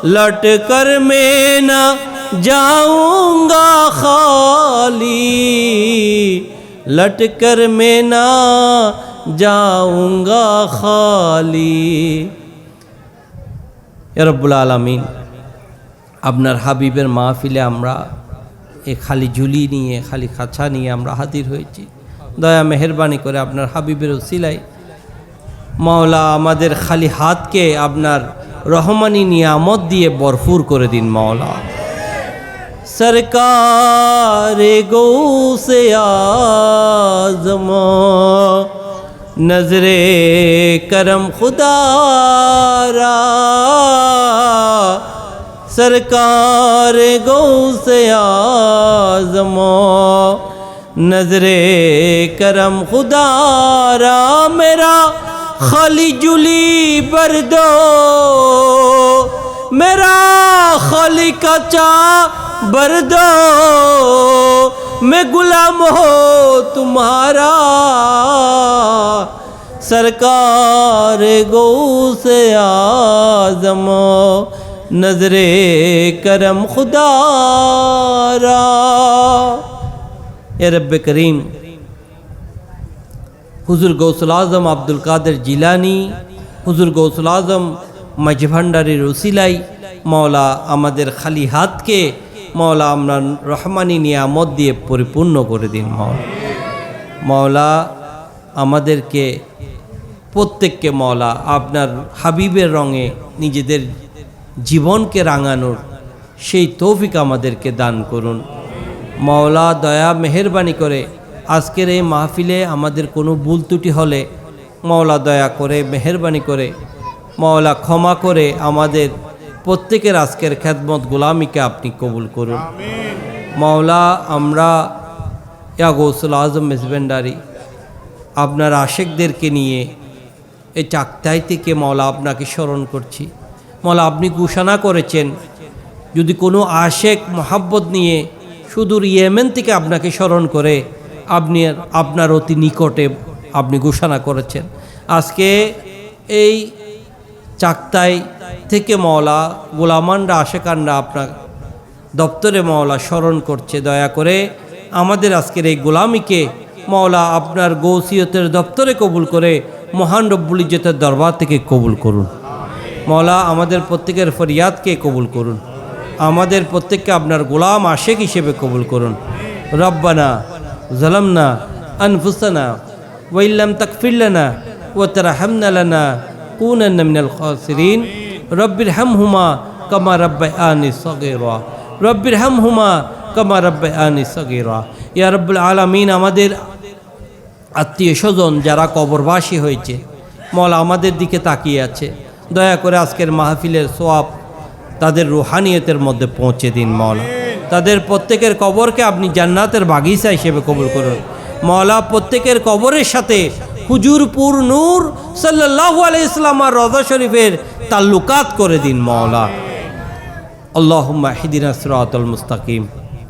لٹ کر میں نہ جاؤں گا خالی لٹ کر میں نہ جاؤں گا خالی یا رب العالمین আপনার হাবিবের মাহফিলে আমরা এই খালি ঝুলি নিয়ে খালি খাঁচা নিয়ে আমরা হাজির হয়েছি দয়া মেহেরবানি করে আপনার হাবিবের উসিলায় মাওলা আমাদের খালি হাতকে আপনার রহমানি নিয়ামত দিয়ে ভরপুর করে দিন মাওলা सरकार गौसे आज़म नजरे करम खुदारा सरकार गौसे आज़म नजरे करम खुदारा मेरा खाली जुली बरदो मेरा खाली कच्चा बरदो मैं गुलाम हो तुम्हारा सरकार गौसे आज़म नजरे करम खुदारा या रब करीम हुजूर गौसुल आज़म अब्दुल कादिर जिलानी हुजूर गौसुल आज़म मजभांडारी रसिलाई मौला আমাদের খালি হাতকে मौला আপনার রহমানি নিয়ামত দিয়ে পরিপূর্ণ করে দিন মৌলা আমাদেরকে প্রত্যেককে মৌলা আপনার হাবিবের রঙে নিজেদের জীবনকে রাঙানোর সেই তৌফিক আমাদেরকে দান করুন মৌলা দয়া মেহেরবানি করে আজকের এই মাহফিলে আমাদের কোনো ভুল ত্রুটি হলে মৌলা দয়া করে মেহেরবানি করে মৌলা ক্ষমা করে আমাদের প্রত্যেকের আজকের খেদমত গোলামিকে আপনি কবুল করুন মৌলা আমরা ইয়া গৌসুল আজম মেজবেন্ডারি আপনার আশেকদেরকে নিয়ে এই চাকতাই থেকে মৌলা আপনাকে স্মরণ করছি মৌলা আপনি ঘোষণা করেছেন যদি কোনো আশেক মোহাব্বত নিয়ে সুদূর ইয়েমেন থেকে আপনাকে স্মরণ করে আপনি আপনার অতি নিকটে আপনি ঘোষণা করেছেন আজকে এই চাকতাই থেকে মৌলা গোলামানরা আশেকানরা আপনার দপ্তরে মৌলা স্মরণ করছে দয়া করে আমাদের আজকের এই গোলামিকে মৌলা আপনার গৌসিয়তের দপ্তরে কবুল করে মহান রব্বুল ইজ্জতের দরবার থেকে কবুল করুন মৌলা আমাদের প্রত্যেকের ফরিয়াদকে কবুল করুন আমাদের প্রত্যেককে আপনার গোলাম আশেক হিসেবে কবুল করুন রব্বানা যালামনা আনফুসানা ওয়া ইল্লাম তাগফির লানা ওয়া তারহামনা লানা কুনান্না মিনাল খাসিরিন রব্বিরহামহুমা কামা রাব্বায়ানি সগীরা রব্বিরহামহুমা কামা রাব্বায়ানি সগীরা ইয়া রাব্বুল আলামিন আমাদের আত্মীয় স্বজন যারা কবরবাসী হয়েছে মৌলা আমাদের দিকে তাকিয়ে আছে দয়া করে আজকের মাহফিলের সওয়াব তাদের রুহানিয়তের মধ্যে পৌঁছে দিন মৌলা তাদের প্রত্যেকের কবরকে আপনি জান্নাতের বাগিচা হিসেবে কবুল করুন। মওলা প্রত্যেকের কবরের সাথে হুজুরপুর নূর সাল্লাল্লাহু আলাইহি ইসলাম আর রওজা শরীফের তাল্লুকাত করে দিন মওলা। আল্লাহুম্মা ইহদিনা সিরাতাল মুস্তাকিম,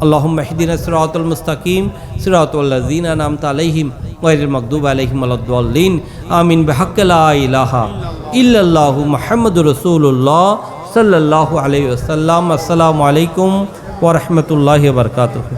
আল্লাহুম্মা ইহদিনা সিরাতাল মুস্তাকিম, সিরাতাল লাযিনা আন'আমতা আলাইহিম গায়রিল মাগদুবি আলাইহিম ওয়ালাদ-দাল্লিন। আমিন বিহাক্কি লা ইলাহা ইল্লাল্লাহু মুহাম্মাদুর রাসূলুল্লাহ সাল্লাল্লাহু আলাইহি ওয়াসাল্লাম। আসসালামু আলাইকুম ওয়া রাহমাতুল্লাহি ওয়া বারাকাতুহু।